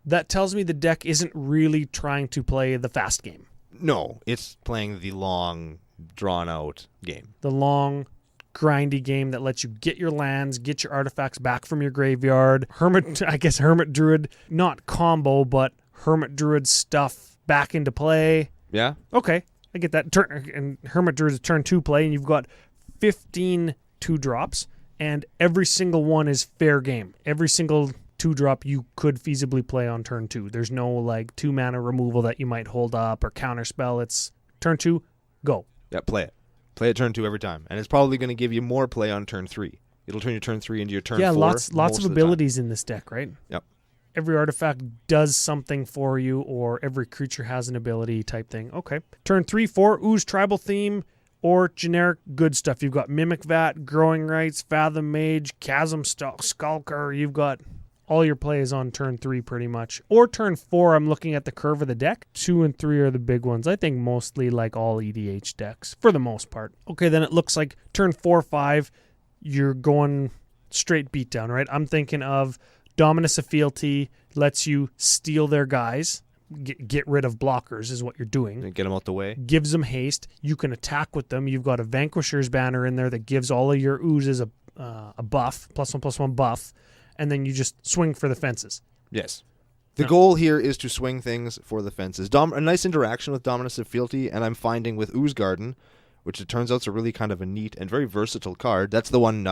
That tells me the deck isn't really trying to play the fast game. No, it's playing the long, drawn-out game. The long, grindy game that lets you get your lands, get your artifacts back from your graveyard. Hermit Druid, not combo, but Hermit Druid stuff back into play. Yeah? Okay, I get that. And Hermit Druid is turn 2 play, and you've got 15 2-drops, and every single one is fair game. Every single 2-drop you could feasibly play on turn 2. There's no like 2-mana removal that you might hold up or counterspell. It's turn 2, go. Yeah, play it. Play it turn 2 every time. And it's probably going to give you more play on turn 3. It'll turn your turn 3 into your turn 4. Yeah, lots of abilities in this deck, right? Yep. Every artifact does something for you, or every creature has an ability type thing. Okay. Turn 3, 4, Ooze tribal theme, or generic good stuff. You've got Mimic Vat, Growing Rights, Fathom Mage, Chasm Skulker. You've got all your plays on turn 3 pretty much. Or turn 4, I'm looking at the curve of the deck. 2 and 3 are the big ones. I think mostly like all EDH decks, for the most part. Okay, then it looks like turn 4, 5, you're going straight beatdown, right? I'm thinking of Dominus of Fealty lets you steal their guys. Get rid of blockers is what you're doing. Get them out the way. Gives them haste. You can attack with them. You've got a Vanquisher's banner in there that gives all of your oozes a buff, +1/+1 buff, and then you just swing for the fences. Yes. The goal here is to swing things for the fences. A nice interaction with Dominus of Fealty, and I'm finding with Ooze Garden, which it turns out is a really kind of a neat and very versatile card. That's the one,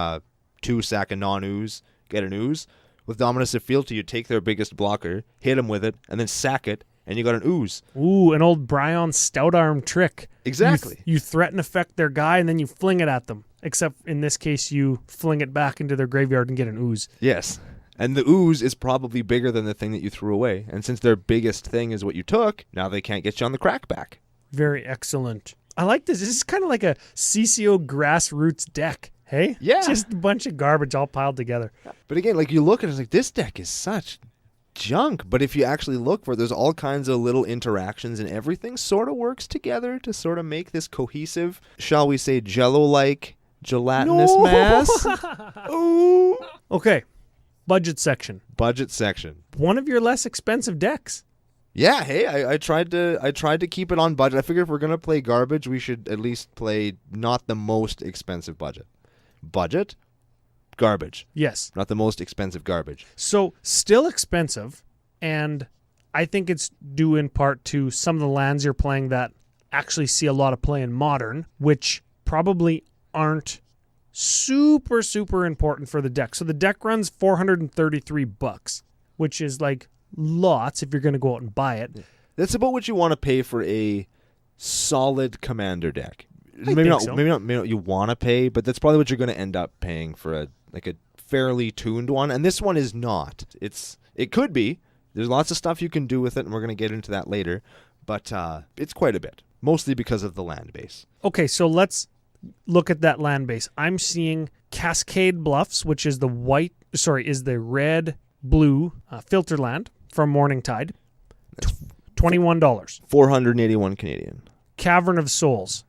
2 sack a non-ooze, get an ooze. With Dominus of Fealty, you take their biggest blocker, hit them with it, and then sack it, and you got an ooze. Ooh, an old Bryon stout arm trick. Exactly. You threaten affect their guy, and then you fling it at them. Except in this case, you fling it back into their graveyard and get an ooze. Yes. And the ooze is probably bigger than the thing that you threw away. And since their biggest thing is what you took, now they can't get you on the crackback. Very excellent. I like this. This is kind of like a CCO grassroots deck. Hey? Yeah. Just a bunch of garbage all piled together. But again, like you look at it, it's like this deck is such junk. But if you actually look for it, there's all kinds of little interactions, and everything sort of works together to sort of make this cohesive, shall we say, jello-like, gelatinous mass. Ooh. Okay. Budget section. Budget section. One of your less expensive decks. Yeah, hey, I tried to keep it on budget. I figured if we're gonna play garbage, we should at least play not the most expensive budget. Budget, garbage. Yes. Not the most expensive garbage. So still expensive, and I think it's due in part to some of the lands you're playing that actually see a lot of play in Modern, which probably aren't super, super important for the deck. So the deck runs $433, which is like lots if you're going to go out and buy it. That's about what you want to pay for a solid Commander deck. I Maybe think so. maybe not you want to pay, but that's probably what you're going to end up paying for a fairly tuned one. And this one is not. It could be. There's lots of stuff you can do with it, and we're going to get into that later. But it's quite a bit, mostly because of the land base. Okay, so let's look at that land base. I'm seeing Cascade Bluffs, which is the red-blue filter land from Morningtide. $21. 481 Canadian. Cavern of Souls.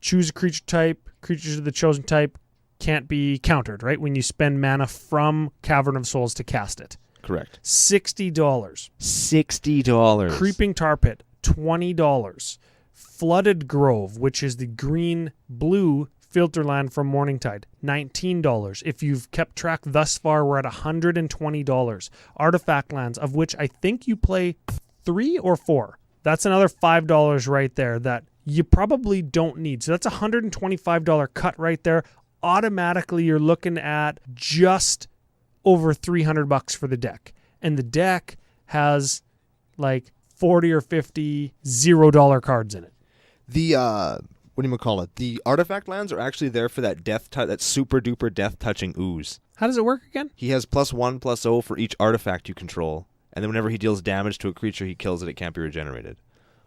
Choose a creature type. Creatures of the chosen type can't be countered, right? When you spend mana from Cavern of Souls to cast it. Correct. $60. $60. Creeping Tar Pit, $20. Flooded Grove, which is the green-blue filter land from Morningtide, $19. If you've kept track thus far, we're at $120. Artifact lands, of which I think you play 3 or 4. That's another $5 right there that you probably don't need. So that's a $125 cut right there. Automatically, you're looking at just over $300 for the deck. And the deck has like 40 or 50 $0 cards in it. The what do you call it? The artifact lands are actually there for that that super duper death touching ooze. How does it work again? He has +1/+0 for each artifact you control, and then whenever he deals damage to a creature he kills it can't be regenerated.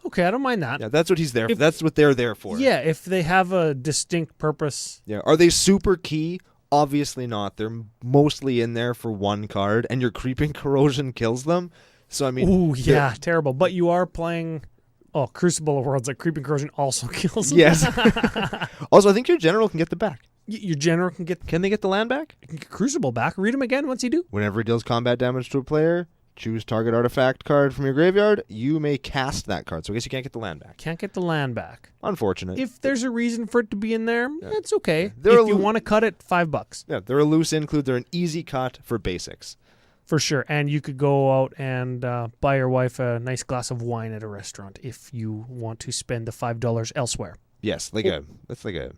Okay, I don't mind that. Yeah, that's what he's there for. That's what they're there for. Yeah, if they have a distinct purpose. Yeah, are they super key? Obviously not. They're mostly in there for one card, and your Creeping Corrosion kills them. So I mean, ooh, yeah, terrible. But you are playing Crucible of Worlds. Like Creeping Corrosion also kills them. Yes. Also, I think your general can get the back. Your general can get. Can they get the land back? Crucible back. Read them again once you do. Whenever he deals combat damage to a player, choose target artifact card from your graveyard. You may cast that card. So I guess you can't get the land back. Can't get the land back. Unfortunate. If there's a reason for it to be in there, it's okay. They're if you want to cut it, $5. Yeah, they're a loose include. They're an easy cut for basics. For sure. And you could go out and buy your wife a nice glass of wine at a restaurant if you want to spend the $5 elsewhere. Yes, that's like a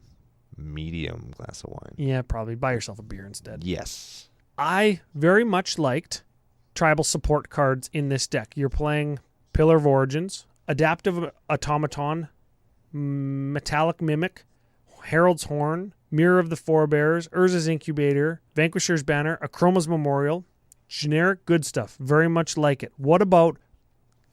medium glass of wine. Yeah, probably. Buy yourself a beer instead. Yes. I very much liked tribal support cards in this deck. You're playing Pillar of Origins, Adaptive Automaton, Metallic Mimic, Herald's Horn, Mirror of the Forebears, Urza's Incubator, Vanquisher's Banner, Akroma's Memorial. Generic good stuff. Very much like it. What about,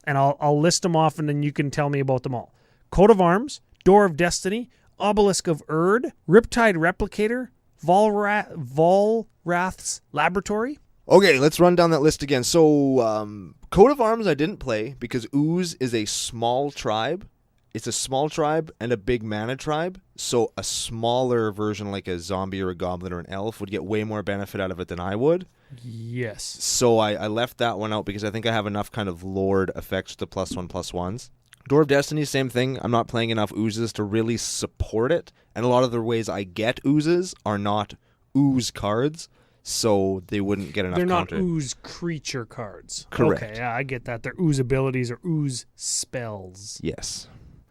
and I'll list them off and then you can tell me about them all. Coat of Arms, Door of Destiny, Obelisk of Erd, Riptide Replicator, Volrath's Laboratory. Okay, let's run down that list again. So, Coat of Arms I didn't play because Ooze is a small tribe. It's a small tribe and a big mana tribe. So a smaller version like a zombie or a goblin or an elf would get way more benefit out of it than I would. Yes. So I left that one out because I think I have enough kind of Lord effects to +1/+1s. Door of Destiny, same thing. I'm not playing enough Oozes to really support it. And a lot of the ways I get Oozes are not Ooze cards. So they wouldn't get enough counter. They're not Ooze creature cards. Correct. Okay, yeah, I get that. They're Ooze abilities or Ooze spells. Yes.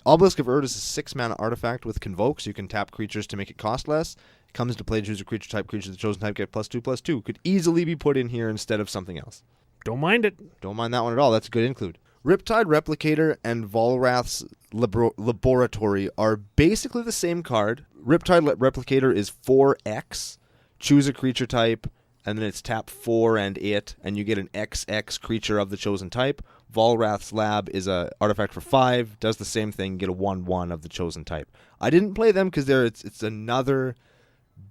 Obelisk of Erd is a 6-mana artifact with Convoke, so you can tap creatures to make it cost less. Comes into play, choose a creature type. Creatures of the chosen type get +2/+2. Could easily be put in here instead of something else. Don't mind it. Don't mind that one at all. That's a good include. Riptide Replicator and Volrath's Laboratory are basically the same card. Riptide Replicator is 4X. Choose a creature type, and then it's tap 4 and you get an XX creature of the chosen type. Volrath's Lab is a artifact for 5, does the same thing, get a 1/1 of the chosen type. I didn't play them because it's another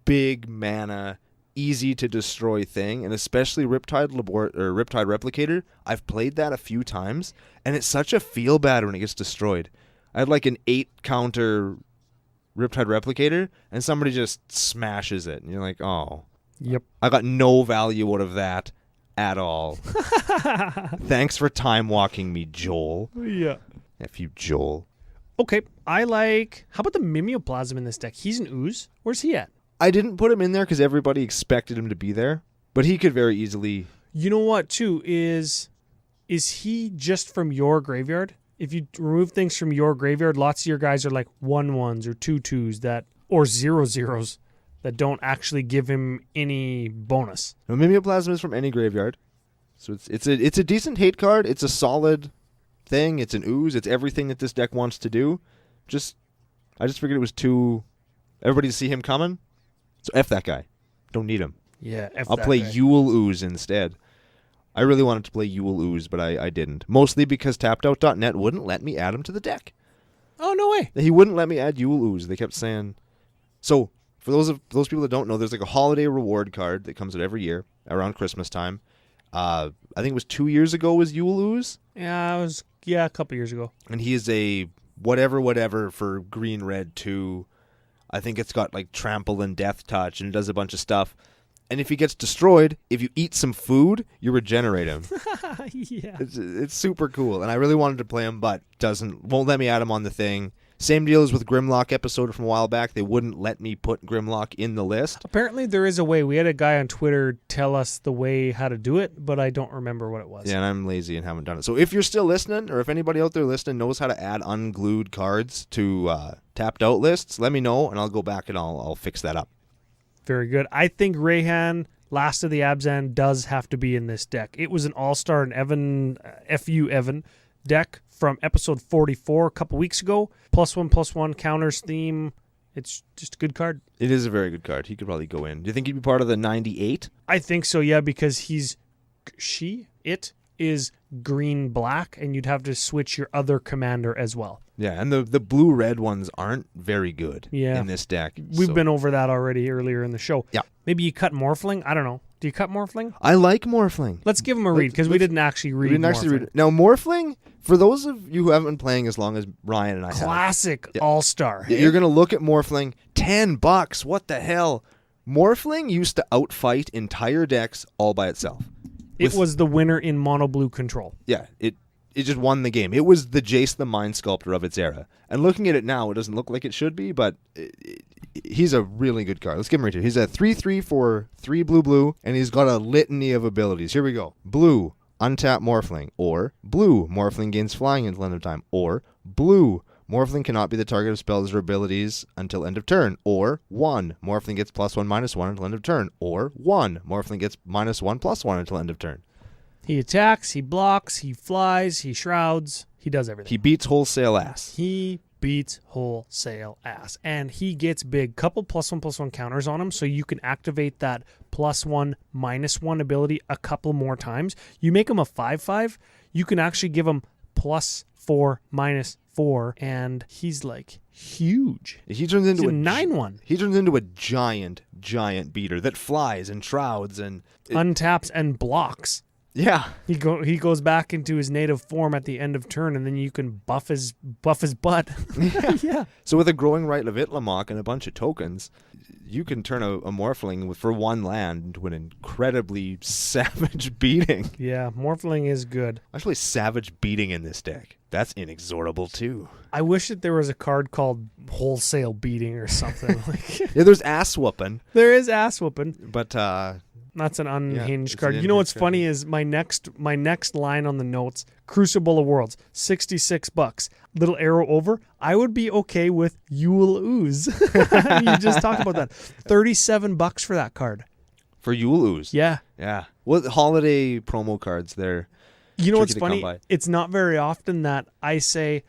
big mana, easy to destroy thing, and especially Riptide Replicator. I've played that a few times, and it's such a feel bad when it gets destroyed. I had like an 8 counter Riptide Replicator, and somebody just smashes it, and you're like, oh. Yep. I got no value out of that at all. Thanks for time walking me, Joel. Yeah. F you, Joel. Okay, how about the Mimeoplasm in this deck? He's an Ooze. Where's he at? I didn't put him in there because everybody expected him to be there, but he could very easily... You know what, too, is is he just from your graveyard? If you remove things from your graveyard, lots of your guys are like 1/1s or 2/2s that, or 0/0s that don't actually give him any bonus. Now, Mimeoplasm is from any graveyard. So it's a decent hate card. It's a solid thing. It's an ooze. It's everything that this deck wants to do. I just figured it was too... Everybody see him coming? So F that guy. Don't need him. Yeah, I'll play Yule Ooze instead. I really wanted to play Yule Ooze, but I didn't. Mostly because tappedout.net wouldn't let me add him to the deck. Oh, no way. He wouldn't let me add Yule Ooze. They kept saying... So, for those people that don't know, there's like a holiday reward card that comes out every year around Christmas time. I think it was 2 years ago was Yule Ooze. Yeah, a couple years ago. And he is a whatever for green, red 2. I think it's got like trample and death touch and it does a bunch of stuff. And if he gets destroyed, if you eat some food, you regenerate him. Yeah. It's super cool. And I really wanted to play him, but won't let me add him on the thing. Same deal as with Grimlock episode from a while back. They wouldn't let me put Grimlock in the list. Apparently there is a way. We had a guy on Twitter tell us the way how to do it, but I don't remember what it was. Yeah, and I'm lazy and haven't done it. So if you're still listening, or if anybody out there listening knows how to add unglued cards to tapped out lists, let me know, and I'll go back and I'll fix that up. Very good. I think Rayhan, Last of the Abzan, does have to be in this deck. It was an all-star and Evan deck from episode 44 a couple weeks ago. +1/+1 counters theme. It's just a good card. It is a very good card. He could probably go in. Do you think he'd be part of the 98? I think so, yeah, because it is green-black, and you'd have to switch your other commander as well. Yeah, and the blue-red ones aren't very good in this deck. We've been over that already earlier in the show. Yeah. Maybe you cut Morphling? I don't know. Do you cut Morphling? I like Morphling. Let's give him a read, because we didn't actually read Morphling. Now, Morphling, for those of you who haven't been playing as long as Ryan and I have. Classic all-star. You're going to look at Morphling, $10. What the hell? Morphling used to outfight entire decks all by itself. It was the winner in mono blue control. Yeah, it just won the game. It was the Jace the Mind Sculptor of its era. And looking at it now, it doesn't look like it should be, but he's a really good card. Let's give him right here. He's a 3/3 for 3 blue, and he's got a litany of abilities. Here we go. Blue, untap Morphling. Or blue, Morphling gains flying until end of time. Or blue, Morphling cannot be the target of spells or abilities until end of turn. Or 1, Morphling gets +1/-1 until end of turn. Or 1, Morphling gets -1/+1 until end of turn. He attacks, he blocks, he flies, he shrouds, he does everything. He beats wholesale ass. He beats wholesale ass. And he gets big. Couple +1/+1 counters on him, so you can activate that +1/-1 ability a couple more times. You make him a 5/5, you can actually give him +4/-4, and he's like huge. He turns into a 9/1. He turns into a giant beater that flies and shrouds and untaps and blocks. Yeah. He goes back into his native form at the end of turn, and then you can buff his butt. Yeah. So with a Growing Right Levitlamok and a bunch of tokens, you can turn a Morphling for 1 land into an incredibly savage beating. Yeah, Morphling is good. Actually, savage beating in this deck. That's inexorable too. I wish that there was a card called Wholesale Beating or something. Yeah, there's Ass Whooping. There is Ass Whooping. But that's an unhinged card. An you know what's card. funny is my next line on the notes, Crucible of Worlds, $66. Little arrow over. I would be okay with Yule Ooze. You just talked about that. $37 for that card. For Yule Ooze. Yeah. Yeah. What holiday promo cards there? You know what's funny? It's not very often that I say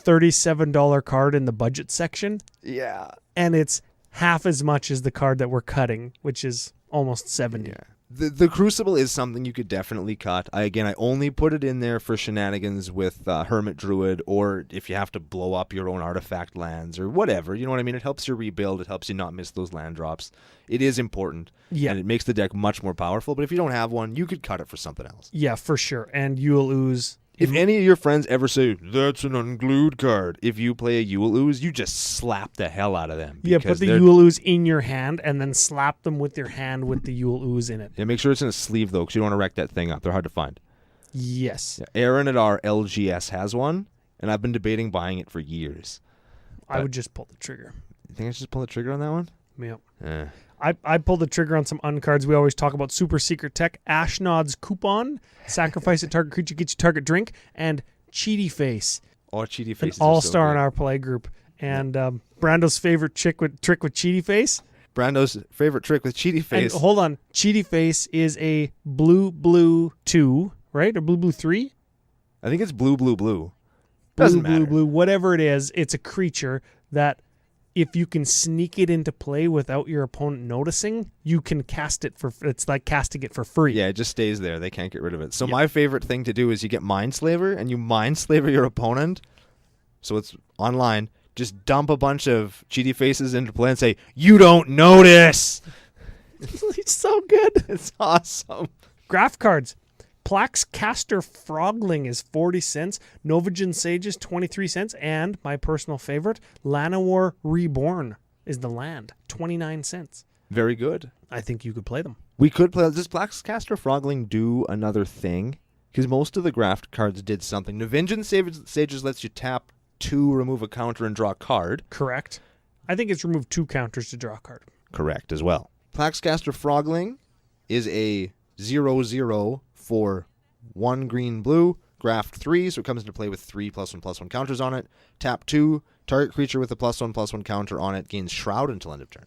$37 card in the budget section. Yeah. And it's half as much as the card that we're cutting, which is almost 70. Yeah. The Crucible is something you could definitely cut. I only put it in there for shenanigans with Hermit Druid, or if you have to blow up your own artifact lands or whatever. You know what I mean? It helps you rebuild. It helps you not miss those land drops. It is important. Yeah. And it makes the deck much more powerful. But if you don't have one, you could cut it for something else. Yeah, for sure. And Yule Ooze. If any of your friends ever say, that's an unglued card, if you play a Yule Ooze, you just slap the hell out of them. Yeah, put the Yule Ooze in your hand and then slap them with your hand with the Yule Ooze in it. Yeah, make sure it's in a sleeve, though, because you don't want to wreck that thing up. They're hard to find. Yes. Yeah, Aaron at our LGS has one, and I've been debating buying it for years. I would just pull the trigger. You think I should just pull the trigger on that one? Yep. I pulled the trigger on some uncards. We always talk about super secret tech, Ashnod's Coupon, sacrifice a target creature, get you target drink, and Cheaty Face. Oh, Cheaty An Face is all-star so in good. our play group. And Brando's favorite trick with Cheaty Face. Brando's favorite trick with Cheaty Face. And hold on. Cheaty Face is a blue 2, right? Or blue 3? I think it's blue. Doesn't matter. Blue, whatever it is, it's a creature that if you can sneak it into play without your opponent noticing, you can cast it for. It's like casting it for free. Yeah, it just stays there. They can't get rid of it. So my favorite thing to do is you get Mindslaver and you Mindslaver your opponent. So it's online. Just dump a bunch of Cheaty Faces into play and say, "You don't notice." It's so good. It's awesome. Graph cards. Plax Caster Frogling is 40 cents. Novigen Sage is 23 cents. And my personal favorite, Llanowar Reborn is the land, 29 cents. Very good. I think you could play them. We could play. Does Blackcaster Frogling do another thing? Because most of the graft cards did something. Novigen Sages lets you tap 2, remove a counter, and draw a card. Correct. I think it's removed 2 counters to draw a card. Correct as well. Plaxcaster Frogling is a 0/0 for 1 green-blue, graft 3, so it comes into play with 3+1/+1 counters on it. Tap 2, target creature with a +1/+1 counter on it gains Shroud until end of turn.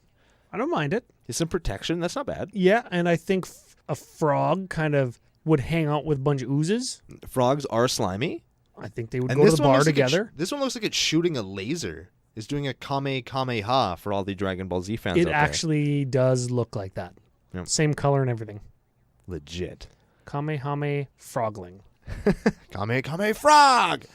I don't mind it. It's some protection. That's not bad. Yeah, and I think a frog kind of would hang out with a bunch of oozes. Frogs are slimy. I think they would And go to this the one bar looks like together. this one looks like it's shooting a laser. It's doing a Kamehameha for all the Dragon Ball Z fans It out there. actually does look like that. Yep. Same color and everything. Legit. Kamehame Frogling. Kame Frog!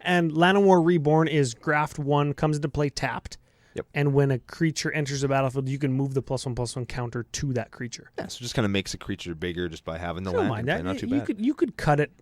And Llanowar Reborn is graft 1, comes into play tapped. Yep. And when a creature enters the battlefield, you can move the +1/+1 counter to that creature. Yeah, so it just kind of makes a creature bigger just by having the I don't land. mind in that. play. Not too you bad. you could cut it,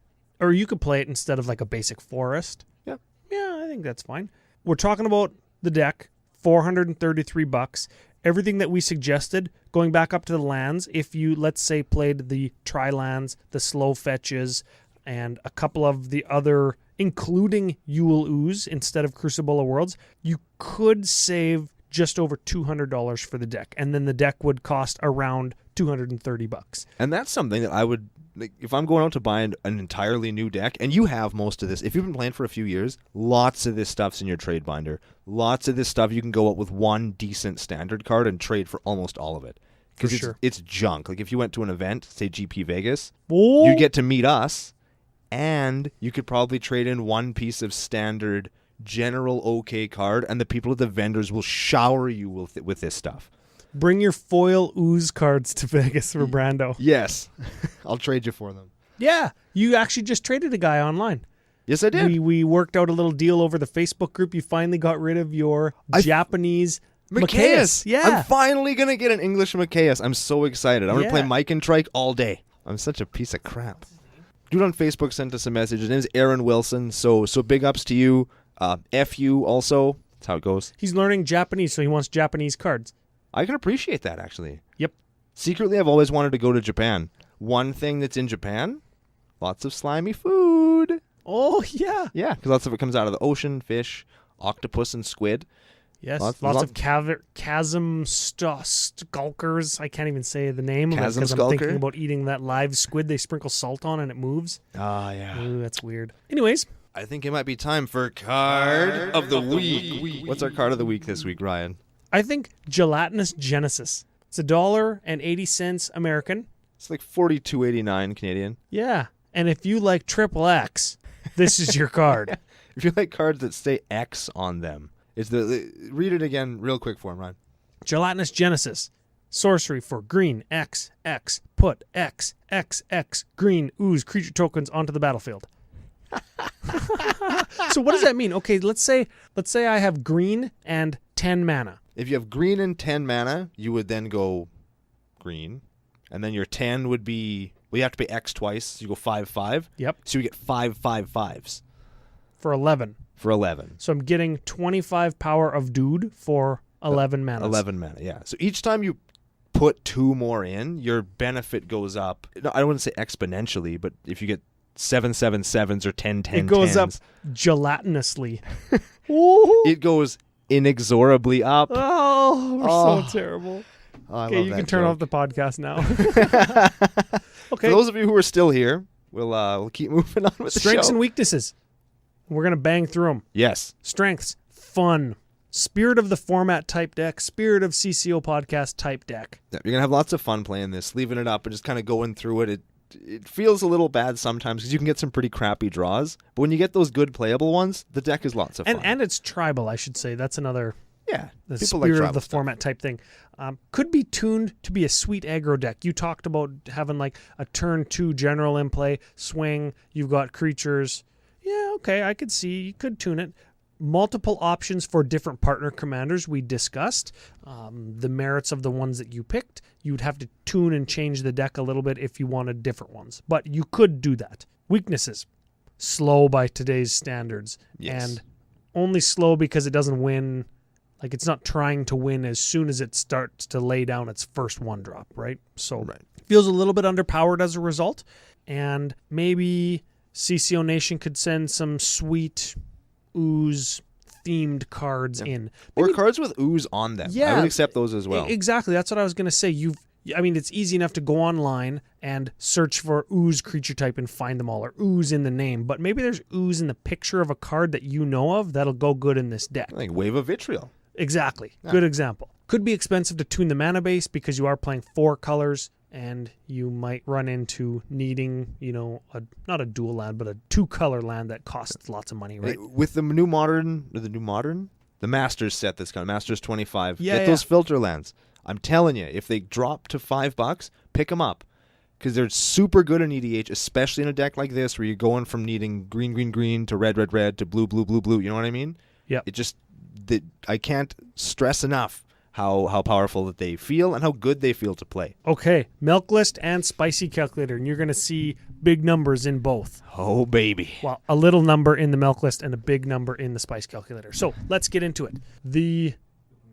or you could play it instead of like a basic forest. Yeah. Yeah, I think that's fine. We're talking about the deck, $433. Everything that we suggested, going back up to the lands, if you, let's say, played the tri-lands, the slow fetches, and a couple of the other, including Yule Ooze instead of Crucible of Worlds, you could save just over $200 for the deck. And then the deck would cost around $230. And that's something that I would, like, if I'm going out to buy an entirely new deck, and you have most of this, if you've been playing for a few years, lots of this stuff's in your trade binder. Lots of this stuff you can go out with one decent standard card and trade for almost all of it. Because sure. it's junk. Like if you went to an event, say GP Vegas, Oh, you'd get to meet us, and you could probably trade in one piece of standard general okay card, and the people at the vendors will shower you with this stuff. bring your foil Ooze cards to Vegas for Brando. Yes. I'll trade you for them. Yeah, you actually just traded a guy online. Yes, I did. We worked out a little deal over the Facebook group. You finally got rid of your Japanese Micaeus. Yeah. I'm finally going to get an English Micaeus. I'm so excited. I'm going to play Yeah. Mike and Trike all day. I'm such a piece of crap. Dude on Facebook sent us a message. His name is Aaron Wilson. So big ups to you. F you also. That's how it goes. He's learning Japanese, so he wants Japanese cards. I can appreciate that, actually. Yep. Secretly, I've always wanted to go to Japan. One thing that's in Japan, lots of slimy food. Oh, yeah. Yeah, because lots of it comes out of the ocean, fish, octopus, and squid. Yes, Lots- lots lots- of chasm skulkers. I can't even say the name of it Chasm because I'm skulker? thinking about eating that live squid they sprinkle salt on and it moves. Ah, yeah. Ooh, that's weird. Anyways, I think it might be time for Card of the Week. What's our Card of the Week this week, Ryan? I think Gelatinous Genesis. It's $1.80 American. It's like $42.89 Canadian. Yeah. And if you like Triple X, this is your card. If you like cards that say X on them, it's read it again real quick for him, Ryan. Gelatinous Genesis. Sorcery for green, X, X, put X, X, X, green, ooze, creature tokens onto the battlefield. So what does that mean? Okay, let's say I have green and 10 mana. If you have green and 10 mana, you would then go green. And then your 10 would be, well, you have to pay X twice. So you go 5/5. Yep. So you get 5/5/5s For 11. for 11. So I'm getting 25 power of dude for 11 mana. 11 mana, yeah. So each time you put 2 more in, your benefit goes up. No, I wouldn't say exponentially, but if you get 7/7/7s or 10/10/10s, It goes up gelatinously. it goes inexorably up. Oh, we're Oh. so terrible. I Okay, love you that can turn joke. off the podcast now. For Okay. those of you who are still here, we'll keep moving on with Strengths the show. and weaknesses. We're going to bang through them. Yes. Strengths, fun. Spirit of the format type deck. Spirit of CCO podcast type deck. Yeah, you're going to have lots of fun playing this, leaving it up and just kind of going through it. It feels a little bad sometimes because you can get some pretty crappy draws. But when you get those good playable ones, the deck is lots of fun. And it's tribal, I should say. That's another... yeah, The people spirit like of tribal the stuff. format type thing. Could be tuned to be a sweet aggro deck. You talked about having like a turn 2 general in play, swing, you've got creatures. Yeah, okay, I could see. You could tune it. Multiple options for different partner commanders we discussed. The merits of the ones that you picked. You'd have to tune and change the deck a little bit if you wanted different ones. But you could do that. Weaknesses. Slow by today's standards. Yes. And only slow because it doesn't win. Like, it's not trying to win as soon as it starts to lay down its first one drop, right? So Right. feels a little bit underpowered as a result. And maybe CCO Nation could send some sweet Ooze themed cards in. Or Maybe- cards with Ooze on them. I Yeah. would accept those as well. Exactly. That's what I was going to say. It's easy enough to go online and search for Ooze creature type and find them all, or Ooze in the name. But maybe there's Ooze in the picture of a card that you know of that'll go good in this deck. Like Wave of Vitriol. Exactly. Good example. Could be expensive to tune the mana base because you are playing 4 colors and you might run into needing, not a dual land, but a 2-color land that costs lots of money, right? With the Masters set that's coming, Masters 25. Yeah, Get those filter lands. I'm telling you, if they drop to $5, pick them up. Because they're super good in EDH, especially in a deck like this where you're going from needing green, green, green to red, red, red to blue, blue, blue, blue. You know what I mean? Yeah. I can't stress enough how powerful that they feel and how good they feel to play. Okay, Milk List and Spicy Calculator, and you're going to see big numbers in both. Oh, baby. Well, a little number in the Milk List and a big number in the Spice Calculator. So let's get into it. The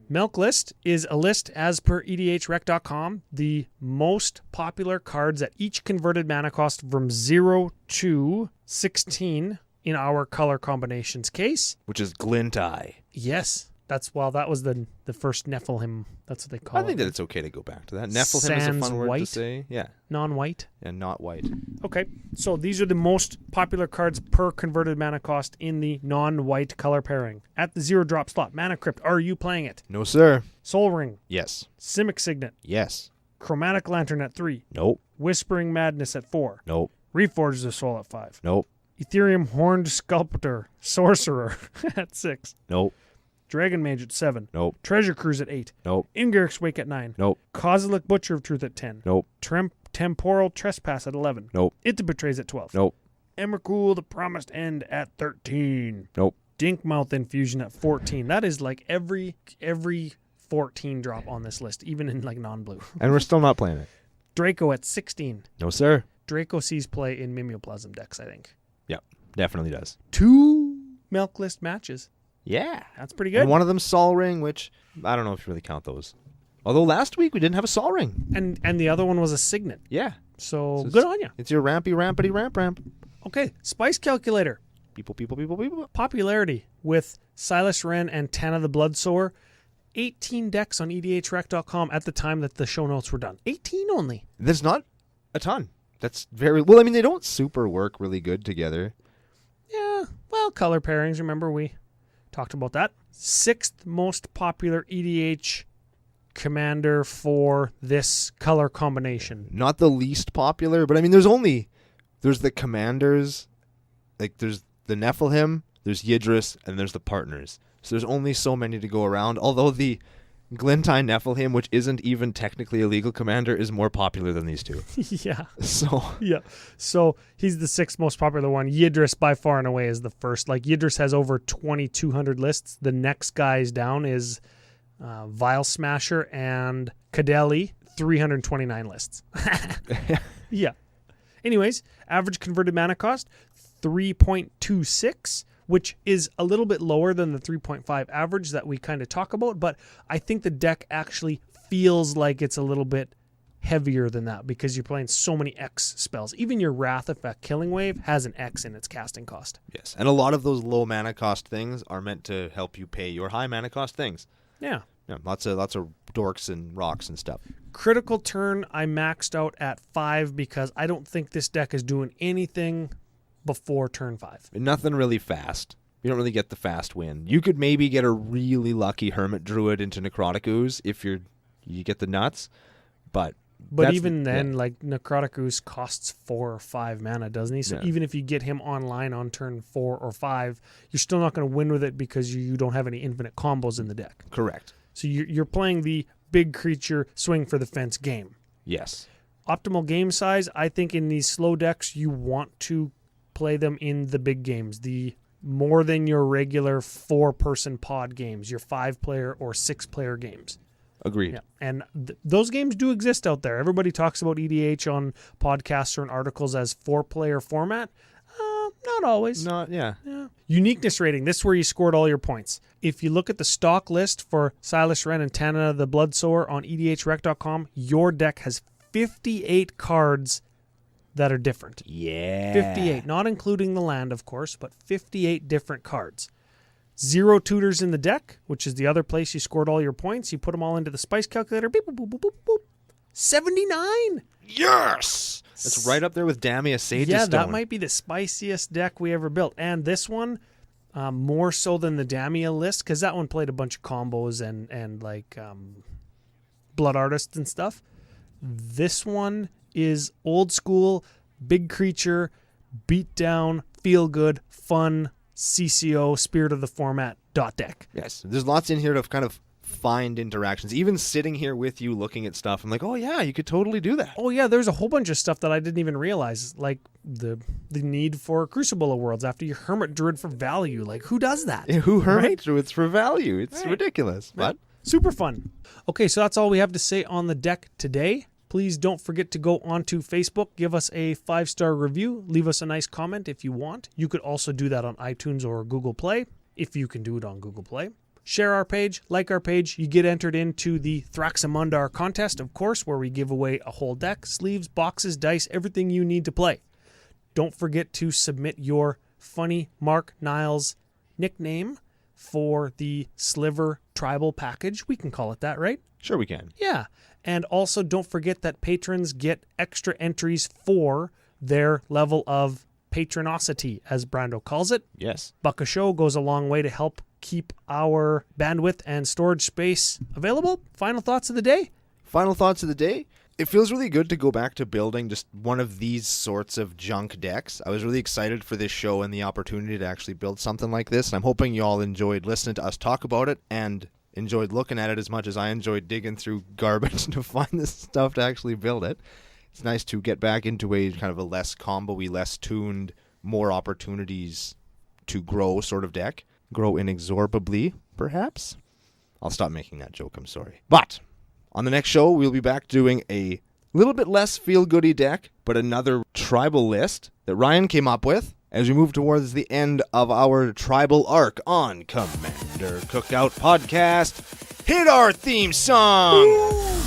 Milk List is a list as per EDHREC.com, the most popular cards at each converted mana cost from 0 to 16 in our color combinations case. Which is Glint Eye. Yes, that was the first Nephilim. That's what they call it. I think that it's okay to go back to that. Nephilim is a Sans fun word to white? say. Yeah, Non-white. and not white. Okay, so these are the most popular cards per converted mana cost in the non-white color pairing. At the 0-drop slot, Mana Crypt, are you playing it? No, sir. Soul Ring, Yes. Simic Signet, Yes. Chromatic Lantern at 3, Nope. Whispering Madness at 4, Nope. Reforge the Soul at 5, Nope. Ethereum Horned Sculptor, Sorcerer at 6, Nope. Dragon Mage at 7, Nope. Treasure Cruise at 8, Nope. Ingarrick's Wake at 9, Nope. Kozilek Butcher of Truth at 10, Nope. Temporal Trespass at 11, Nope. It Betrays at 12, Nope. Emrakul the Promised End at 13, Nope. Dinkmouth Infusion at 14. That is like every 14 drop on this list, even in like non-blue. And we're still not playing it. Draco at 16. No, sir. Draco sees play in Mimeoplasm decks, I think. Yep. Definitely does. 2 Milk List matches. Yeah. That's pretty good. And one of them Sol Ring, which I don't know if you really count those. Although last week we didn't have a Sol Ring. And the other one was a Signet. Yeah. So it's- good on you. It's your rampity ramp. Okay, Spice Calculator. People. Popularity with Silas Wren and Tana the Bloodsore. 18 decks on EDHREC.com at the time that the show notes were done. 18 only. There's not a ton. That's very... Well, I mean, they don't super work really good together. Yeah, well, color pairings, remember we talked about that. 6th most popular EDH commander for this color combination. Not the least popular, but I mean, there's the commanders, like there's the Nephilim, there's Yidris, and there's the partners. So there's only so many to go around, although the Glintine Nephilim, which isn't even technically a legal commander, is more popular than these two. Yeah. So He's the 6th most popular one. Yidris by far and away is the first. Like Yidris has over 2,200 lists. The next guys down is Vile Smasher and Kadeli, 329 lists. Yeah. Anyways, average converted mana cost, 3.26, which is a little bit lower than the 3.5 average that we kind of talk about, but I think the deck actually feels like it's a little bit heavier than that because you're playing so many X spells. Even your Wrath Effect Killing Wave has an X in its casting cost. Yes, and a lot of those low mana cost things are meant to help you pay your high mana cost things. Yeah. Yeah, lots of dorks and rocks and stuff. Critical Turn, I maxed out at 5 because I don't think this deck is doing anything before turn 5. Nothing really fast. You don't really get the fast win. You could maybe get a really lucky Hermit Druid into Necrotic Ooze if you get the nuts, but even then, like Necrotic Ooze costs 4 or 5 mana, doesn't he? So even if you get him online on turn 4 or 5, you're still not going to win with it because you don't have any infinite combos in the deck. Correct. So you're playing the big creature swing for the fence game. Yes. Optimal game size, I think in these slow decks, you want to play them in the big games, the more than your regular 4-person pod games, your 5-player or 6-player games. Agreed. Yeah. And those games do exist out there. Everybody talks about EDH on podcasts or in articles as 4-player format. Not always. Yeah. Uniqueness rating. This is where you scored all your points. If you look at the stock list for Silas Wren and Tana the Bloodsower on EDHRec.com, your deck has 58 cards that are different. Yeah. 58. Not including the land, of course, but 58 different cards. 0 tutors in the deck, which is the other place you scored all your points. You put them all into the spice calculator. Beep, boop, boop, boop, boop, boop. 79. Yes! That's right up there with Damia Sage's Yeah, Stone. that might be the spiciest deck we ever built. And this one, more so than the Damia list, because that one played a bunch of combos and like Blood Artists and stuff. This one is old school, big creature, beat down, feel good, fun, CCO, spirit of the format, deck. Yes, there's lots in here to kind of find interactions. Even sitting here with you looking at stuff, I'm like, oh yeah, you could totally do that. Oh yeah, there's a whole bunch of stuff that I didn't even realize, like the need for Crucible of Worlds after your Hermit Druid for value. Like, who does that? Yeah, who Hermit Druids for value? It's ridiculous, but super fun. Okay, so that's all we have to say on the deck today. Please don't forget to go onto Facebook, give us a 5-star review, leave us a nice comment if you want. You could also do that on iTunes or Google Play, if you can do it on Google Play. Share our page, like our page. You get entered into the Thraxamundar contest, of course, where we give away a whole deck, sleeves, boxes, dice, everything you need to play. Don't forget to submit your funny Mark Niles nickname for the Sliver Tribal package. We can call it that, right? sure we can. Yeah. And also don't forget that patrons get extra entries for their level of patronosity, as Brando calls it. Yes. Buck a show goes a long way to help keep our bandwidth and storage space available. Final thoughts of the day? Final thoughts of the day? It feels really good to go back to building just one of these sorts of junk decks. I was really excited for this show and the opportunity to actually build something like this. And I'm hoping you all enjoyed listening to us talk about it and enjoyed looking at it as much as I enjoyed digging through garbage to find this stuff to actually build it. It's nice to get back into a kind of a less combo-y, less tuned, more opportunities to grow sort of deck. Grow inexorably, perhaps? I'll stop making that joke, I'm sorry. But on the next show, we'll be back doing a little bit less feel-goody deck, but another tribal list that Ryan came up with as we move towards the end of our tribal arc on Commander Cookout Podcast. Hit our theme song!